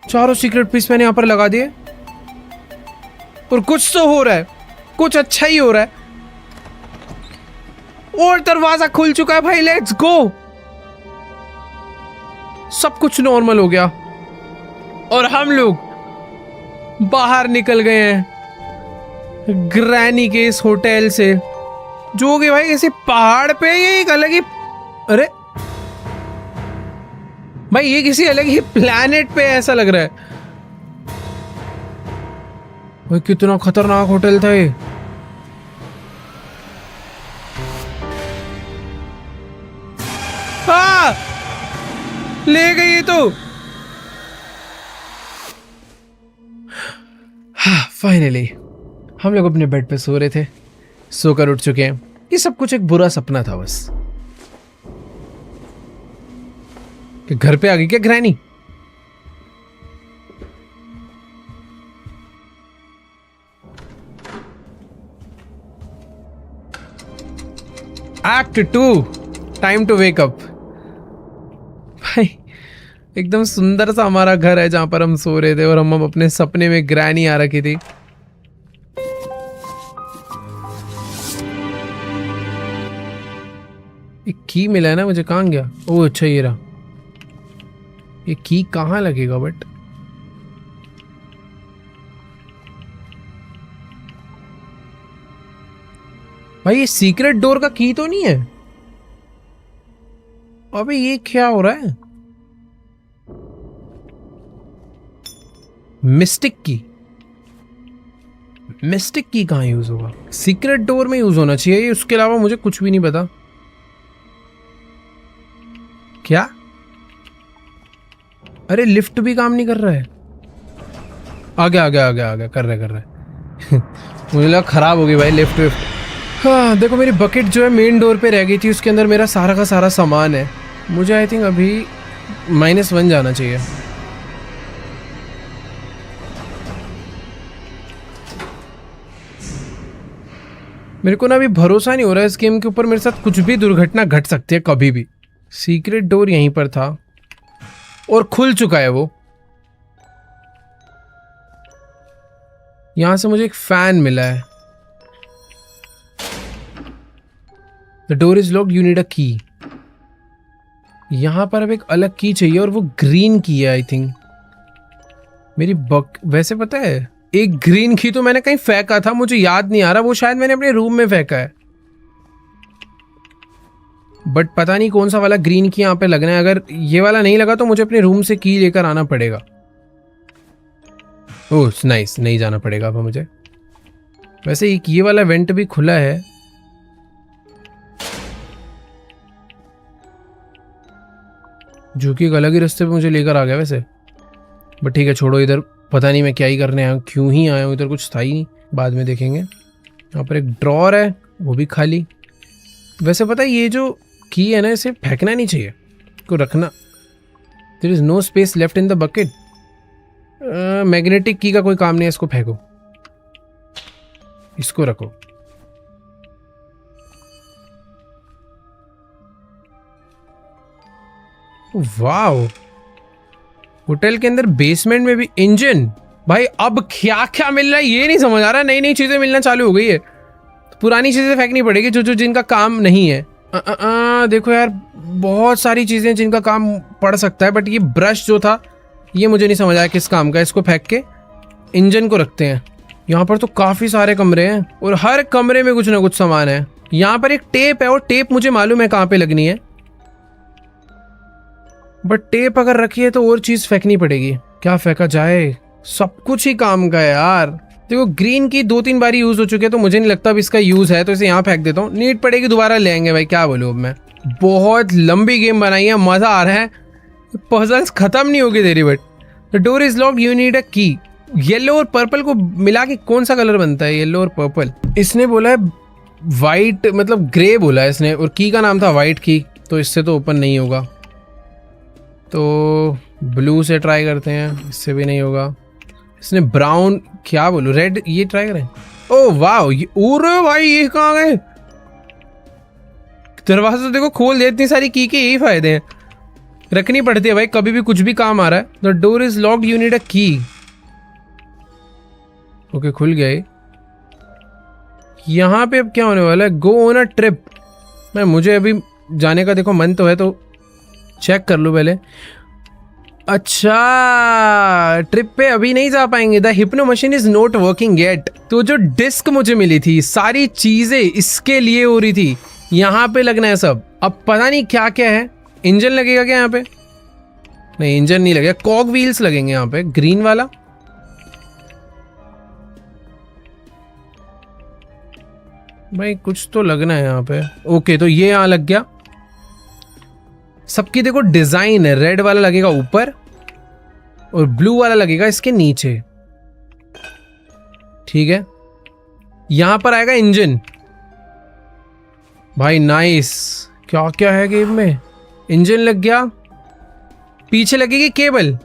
चारों सीक्रेट पीस मैंने यहाँ पर लगा दिए और कुछ तो हो रहा है, कुछ अच्छा ही हो रहा है। और दरवाजा खुल चुका है भाई। Let's go. सब कुछ नॉर्मल हो गया और हम लोग बाहर निकल गए हैं ग्रैनी के इस होटल से, जो कि भाई किसी पहाड़ पे, ये एक अलग ही, अरे भाई ये किसी अलग ही प्लैनेट पे ऐसा लग रहा है भाई। कितना खतरनाक होटल था ये। हाँ, ले गई तो। हाँ फाइनली हम लोग अपने बेड पे सो रहे थे, सोकर उठ चुके हैं। ये सब कुछ एक बुरा सपना था बस। कि घर पे आ गई क्या granny? Act 2, time to wake up. भाई एकदम सुंदर सा हमारा घर है जहां पर हम सो रहे थे और हम अपने सपने में ग्रैनी आ रखी थी। एक की मिला है ना मुझे, कहाँ गया? ओह अच्छा ये रहा। ये की कहाँ लगेगा बट? भाई ये सीक्रेट डोर का की तो नहीं है? अबे ये क्या हो रहा है? मिस्टिक की कहाँ यूज होगा? सीक्रेट डोर में यूज होना चाहिए, उसके अलावा मुझे कुछ भी नहीं पता। क्या? अरे लिफ्ट भी काम नहीं कर रहा है। आ गया कर रहा है। मुझे लगा खराब हो गई भाई लिफ्ट विफ्ट। हाँ देखो, मेरी बकेट जो है मेन डोर पे रह गई थी, उसके अंदर मेरा सारा का सारा सामान है। मुझे आई थिंक अभी -1 जाना चाहिए। मेरे को ना अभी भरोसा नहीं हो रहा है इस गेम के ऊपर, मेरे साथ कुछ भी दुर्घटना घट सकती है कभी भी। सीक्रेट डोर यहीं पर था और खुल चुका है वो। यहां से मुझे एक फैन मिला है। The door is locked, you need अ की। यहां पर अब एक अलग की चाहिए और वो ग्रीन की है आई थिंक। मेरी वैसे पता है एक ग्रीन की तो मैंने कहीं फेंका था, मुझे याद नहीं आ रहा, वो शायद मैंने अपने रूम में फेंका है, बट पता नहीं कौन सा वाला ग्रीन की यहाँ पे लगना है। अगर ये वाला नहीं लगा तो मुझे अपने रूम से की लेकर आना पड़ेगा। ओह नाइस, नहीं जाना पड़ेगा अब मुझे। वैसे एक ये वाला वेंट भी खुला है। जो कि एक अलग ही रास्ते पे मुझे लेकर आ गया वैसे, बट ठीक है छोड़ो, इधर पता नहीं मैं क्या ही करने आया हूँ, क्यों ही आया हूँ, इधर कुछ था ही नहीं, बाद में देखेंगे। यहाँ पर एक ड्रॉर है, वो भी खाली। वैसे पता है ये जो की है ना, इसे फेंकना नहीं चाहिए, को रखना। There is no space left in the bucket. Magnetic key का कोई काम नहीं है, इसको फेंको, इसको रखो। वाओ, होटल के अंदर बेसमेंट में भी इंजन। भाई अब क्या क्या मिल रहा है ये नहीं समझ आ रहा, नई नई चीजें मिलना चालू हो गई है। पुरानी चीजें फेंकनी पड़ेगी जो जो जिनका काम नहीं है। देखो यार, बहुत सारी चीजें जिनका काम पड़ सकता है, बट ये ब्रश जो था ये मुझे नहीं समझ आया किस काम का। इसको फेंक के इंजन को रखते हैं। यहाँ पर तो काफी सारे कमरे हैं और हर कमरे में कुछ ना कुछ सामान है। यहाँ पर एक टेप है और टेप मुझे मालूम है कहाँ पे लगनी है, बट टेप अगर रखी है तो और चीज फेंकनी पड़ेगी। क्या फेंका जाए, सब कुछ ही काम का है यार। देखो ग्रीन की 2-3 बार यूज हो चुके हैं तो मुझे नहीं लगता अब इसका यूज है, तो इसे यहाँ फेंक देता हूँ। नीड पड़ेगी दोबारा ले आएंगे भाई, क्या बोलूँ अब मैं। बहुत लंबी गेम बनाई है, मजा आ रहा है, पजल्स खत्म नहीं होगी तेरी। But the door is locked, you need अ की। येलो और पर्पल को मिला के कौन सा कलर बनता है, येलो और पर्पल? इसने बोला है वाइट, मतलब ग्रे बोला है इसने, और की का नाम था वाइट की, तो इससे तो ओपन नहीं होगा। तो ब्लू से ट्राई करते हैं, इससे भी नहीं होगा। इसने ब्राउन, क्या बोलूं, रेड, ये ट्राई करें। ओह वाह, ये ओरे भाई ये कहाँ गए? दरवाजा तो देखो खोल दिया, इतनी सारी की के यही फायदे हैं, रखनी पड़ती है भाई, कभी भी कुछ भी काम आ रहा है। The door is locked, you need अ की। ओके खुल गए। यहाँ पे अब क्या होने वाला है? Go on a trip. मैं मुझे अभी जाने का देखो मन तो है, तो चेक कर लो पहले। अच्छा, ट्रिप पे अभी नहीं जा पाएंगे। The hypno machine is not working yet. तो जो डिस्क मुझे मिली थी, सारी चीजें इसके लिए हो रही थी, यहाँ पे लगना है सब। अब पता नहीं क्या क्या है। इंजन लगेगा क्या यहाँ पे? नहीं इंजन नहीं लगेगा, कॉग व्हील्स लगेंगे यहाँ पे, ग्रीन वाला। भाई कुछ तो लगना है यहाँ पे। ओके तो ये यहाँ लग गया। सबकी देखो डिजाइन है, रेड वाला लगेगा ऊपर और ब्लू वाला लगेगा इसके नीचे, ठीक है। यहां पर आएगा इंजन। भाई नाइस, क्या क्या है गेम में। इंजन लग गया, पीछे लगेगी केबल,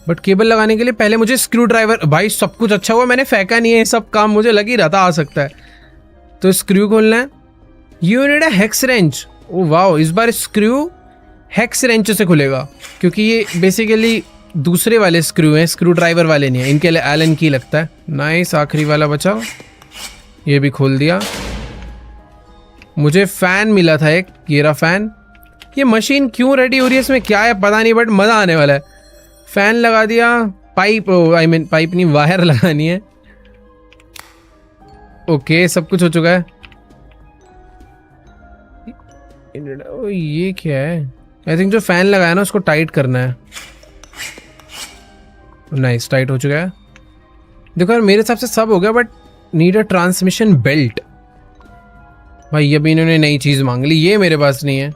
बट केबल लगाने के लिए पहले मुझे स्क्रू ड्राइवर। भाई सब कुछ अच्छा हुआ मैंने फेंका नहीं है, सब काम मुझे लग ही रहा था आ सकता है। तो स्क्रू खोलना है। You need a hex wrench. Oh wow, इस बार स्क्रू हेक्स रेंच से खुलेगा, क्योंकि ये बेसिकली दूसरे वाले स्क्रू हैं, स्क्रू ड्राइवर वाले नहीं है, इनके लिए एलन की लगता है। नाइस, आखिरी वाला बचा, ये भी खोल दिया। मुझे फैन मिला था एक, ये रहा फैन। ये मशीन क्यों रेडी हो रही है, इसमें क्या है पता नहीं, बट मजा आने वाला है। फैन लगा दिया। पाइप, आई मीन पाइप नहीं, वायर लगानी है। ओके सब कुछ हो चुका है। ओ, ये क्या है? आई थिंक जो फैन लगाया ना उसको टाइट करना है। नाइस, टाइट हो चुका है। देखो यार मेरे हिसाब से सब हो गया, but need a transmission belt. भाई अभी इन्होंने नई चीज मांग ली, ये मेरे पास नहीं है।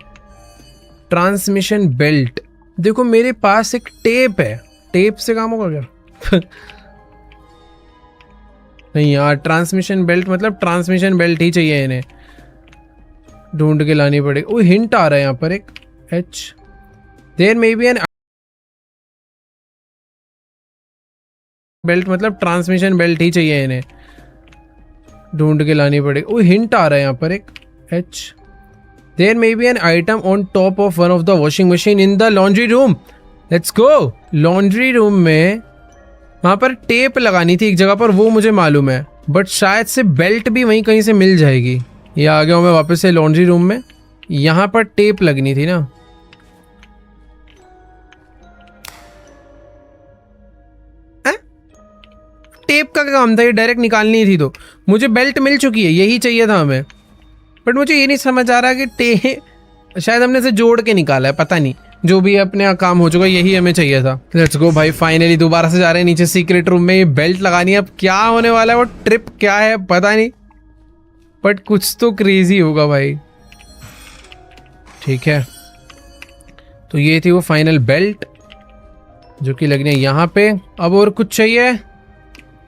Transmission belt. देखो मेरे पास एक टेप है, टेप से काम होगा क्या? नहीं यार, ट्रांसमिशन बेल्ट मतलब ट्रांसमिशन बेल्ट ही चाहिए इन्हें, ढूंढ के लानी पड़ेगी। ओ हिंट आ रहा है यहाँ पर एक, H there may be an belt, मतलब ट्रांसमिशन बेल्ट ही चाहिए इन्हें। ढूंढ के लानी पड़ेगी। ओ हिंट आ रहा है यहाँ पर एक H. There may be an item on top of one of the washing machine in the laundry room. Let's go. Laundry room में वहाँ पर टेप लगानी थी एक जगह पर, वो मुझे मालूम है, बट शायद से बेल्ट भी वहीं कहीं से मिल जाएगी। ये आ गया हूँ मैं वापस से लॉन्ड्री रूम में। यहाँ पर टेप लगनी थी ना। टेप का काम था ये, डायरेक्ट निकालनी थी। तो मुझे बेल्ट मिल चुकी है, यही चाहिए था हमें, बट मुझे ये नहीं समझ आ रहा कि टेप शायद हमने से जोड़ के निकाला है, पता नहीं। जो भी अपने काम हो चुका, यही हमें चाहिए था। लेट्स गो भाई, फाइनली दोबारा से जा रहे हैं नीचे सीक्रेट रूम में। ये बेल्ट लगानी है। अब क्या होने वाला है, वो ट्रिप क्या है पता नहीं, बट कुछ तो क्रेजी होगा भाई। ठीक है, तो ये थी वो फाइनल बेल्ट जो कि लगनी है यहाँ पे। अब और कुछ चाहिए।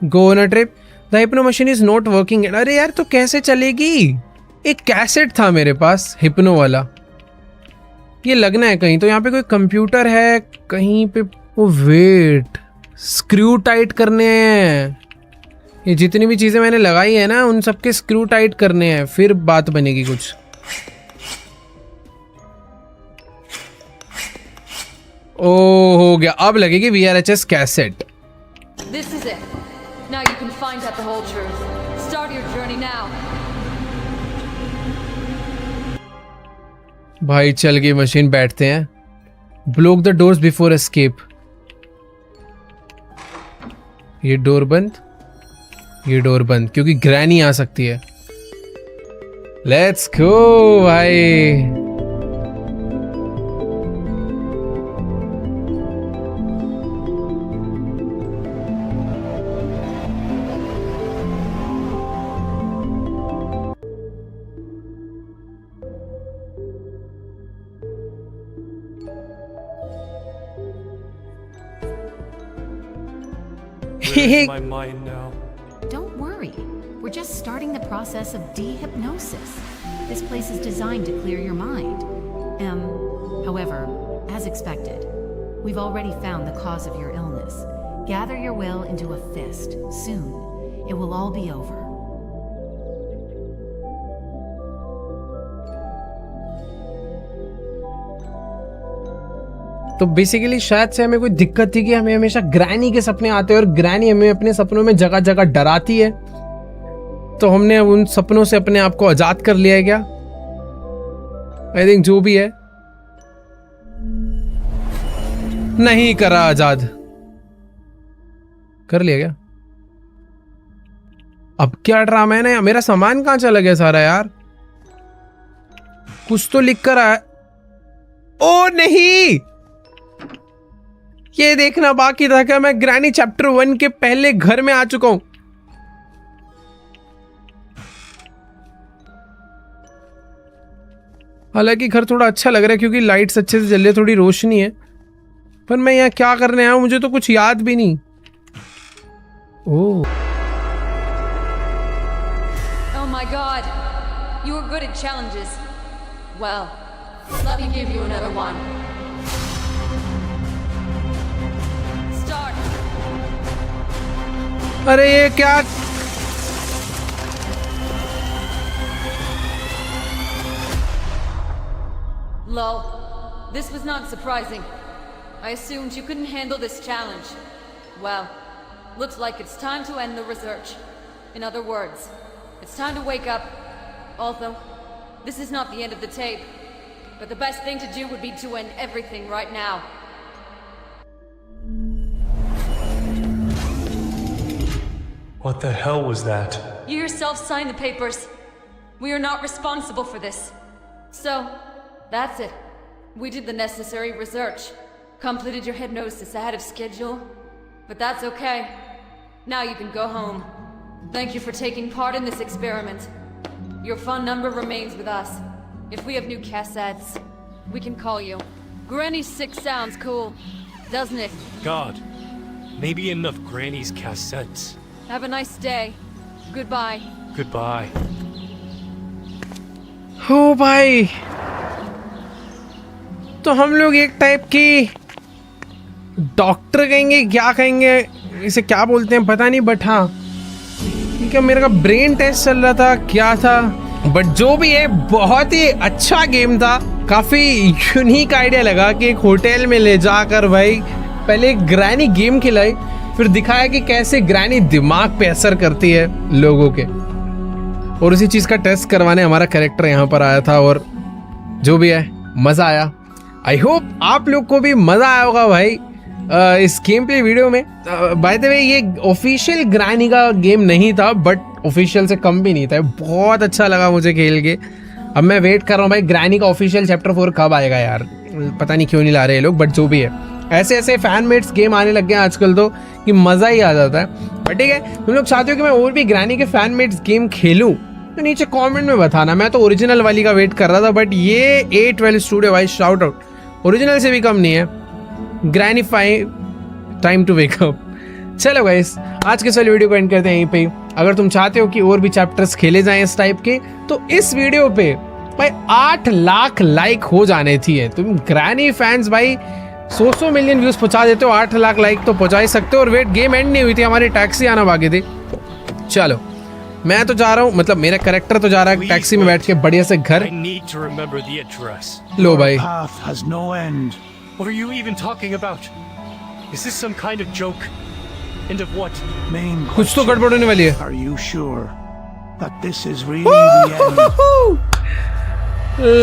Go on a trip. The hypno machine is not working. अरे यार, तो कैसे चलेगी? एक कैसेट था मेरे पास हिप्नो वाला, ये लगना है कहीं। तो यहाँ पे कोई कंप्यूटर है कहीं पे। वो वेट, स्क्रू टाइट करने हैं। ये जितनी भी चीज़ें मैंने लगाई है ना, उन सबके स्क्रू टाइट करने हैं, फिर बात बनेगी कुछ। ओ हो गया, अब लगेगी VRHS cassette. This is it. Now you can find out the whole truth. Start your journey now. भाई चल गई मशीन, बैठते हैं। Block the doors before escape. ये डोर बंद, ये डोर बंद, क्योंकि ग्रैनी आ सकती है। लेट्स गो भाई। Where's my mind now? Don't worry. We're just starting the process of dehypnosis. This place is designed to clear your mind. However, as expected, we've already found the cause of your illness. Gather your will into a fist. Soon, it will all be over. तो basically शायद से हमें कोई दिक्कत थी कि हमें हमेशा ग्रैनी के सपने आते हैं और ग्रैनी हमें अपने सपनों में जगह जगह डराती है। तो हमने उन सपनों से अपने आप को आजाद कर लिया है क्या? आई थिंक जो भी है, नहीं करा आजाद, कर लिया क्या? अब क्या ड्रामा है ना, मेरा सामान कहां चला गया सारा यार? कुछ तो लिख कर आया। ओ नहीं, ये देखना बाकी था कि मैं ग्रैनी चैप्टर 1 के पहले घर में आ चुका हूं। हालांकि घर थोड़ा अच्छा लग रहा है क्योंकि लाइट्स अच्छे से जल रही है, थोड़ी रोशनी है, पर मैं यहाँ क्या करने आया हूं मुझे तो कुछ याद भी नहीं। ओह, Oh my god. You were good at challenges. Well, let me give you another one. Start. अरे ये क्या? Lol. This was not surprising. I assumed you couldn't handle this challenge. Well, looks like it's time to end the research. In other words, it's time to wake up. Although, this is not the end of the tape. But the best thing to do would be to end everything right now. What the hell was that? You yourself signed the papers. We are not responsible for this. So, that's it. We did the necessary research. Completed your hypnosis ahead of schedule. But that's okay. Now you can go home. Thank you for taking part in this experiment. Your phone number remains with us. If we have new cassettes, we can call you. Granny 6 sounds cool, doesn't it? God, maybe enough Granny's cassettes. Have a nice day. Goodbye. Goodbye. हो भाई, तो हम लोग एक type की doctor कहेंगे, क्या कहेंगे इसे, क्या बोलते हैं पता नहीं, बट हाँ क्या मेरा का ब्रेन टेस्ट चल रहा था क्या था, बट जो भी है बहुत ही अच्छा गेम था। काफी यूनिक आइडिया लगा कि एक होटल में ले जाकर भाई पहले एक ग्रैनी गेम खिलाई, फिर दिखाया कि कैसे ग्रैनी दिमाग पे असर करती है लोगों के, और उसी चीज का टेस्ट करवाने हमारा कैरेक्टर यहाँ पर आया था। और जो भी है मजा आया। आई होप आप लोग को भी मजा आया होगा भाई इस गेम प्ले वीडियो में। बाय द वे ये ऑफिशियल ग्रैनी का गेम नहीं था, बट ऑफिशियल से कम भी नहीं था। बहुत अच्छा लगा मुझे खेल के। अब मैं वेट कर रहा हूँ भाई ग्रैनी का ऑफिशियल चैप्टर 4 कब आएगा यार, पता नहीं क्यों नहीं ला रहे लोग, बट जो भी है ऐसे ऐसे फैन मेड्स गेम आने लग गए हैं आजकल तो कि मज़ा ही आ जाता है। बट ठीक है, तुम लोग चाहते हो कि मैं और भी ग्रैनी के फैन मेड्स गेम खेलूँ तो नीचे कमेंट में बताना। मैं तो ओरिजिनल वाली का वेट कर रहा था, बट ये A12 स्टूडियो भाई शाउट आउट, ओरिजिनल से भी कम नहीं है। ग्रैनीफाई टाइम टू वेक अप। चलो गाइस आज के इस वाली वीडियो को एंड करते हैं यहीं पे। अगर तुम चाहते हो कि और भी चैप्टर्स खेले जाएं इस टाइप के, तो इस वीडियो पे भाई 8 लाख लाइक हो जाने चाहिए। तुम ग्रैनी फैंस भाई 100 मिलियन व्यूज पहुंचा देते हो, 8 लाख लाइक तो पहुंचा ही सकते हो। और वेट गेम एंड नहीं हुई थी, हमारी टैक्सी आना बाकी थी। चलो मैं तो जा रहा हूँ, मतलब मेरा कैरेक्टर तो जा रहा है टैक्सी में बैठ के बढ़िया से घर। I need to remember the address. लो भाई Path has no end. What are you even talking about? Is this some kind of joke? And of what? Main कुछ तो question, गड़बड़ होने वाली है। are you sure that this is really the end?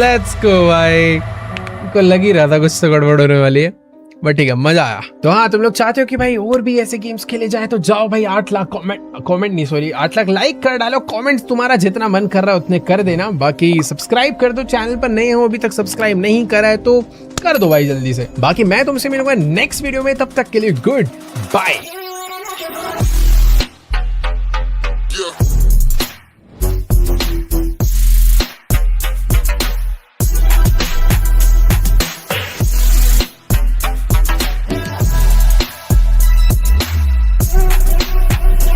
Let's go भाई, को लग ही रहा था कुछ तो गड़बड़ होने वाली है, बट ठीक है मजा आया। तो हाँ तुम लोग चाहते हो कि भाई और भी ऐसे गेम्स खेले जाए तो जाओ भाई 8 लाख कमेंट नहीं सॉरी 8 लाख लाइक कर डालो। कमेंट्स तुम्हारा जितना मन कर रहा है उतने कर देना। बाकी सब्सक्राइब कर दो, चैनल पर नए हो अभी तक सब्सक्राइब नहीं करा है तो कर दो भाई जल्दी से। बाकी मैं तुमसे मिलूंगा नेक्स्ट वीडियो में, तब तक के लिए गुड बाय।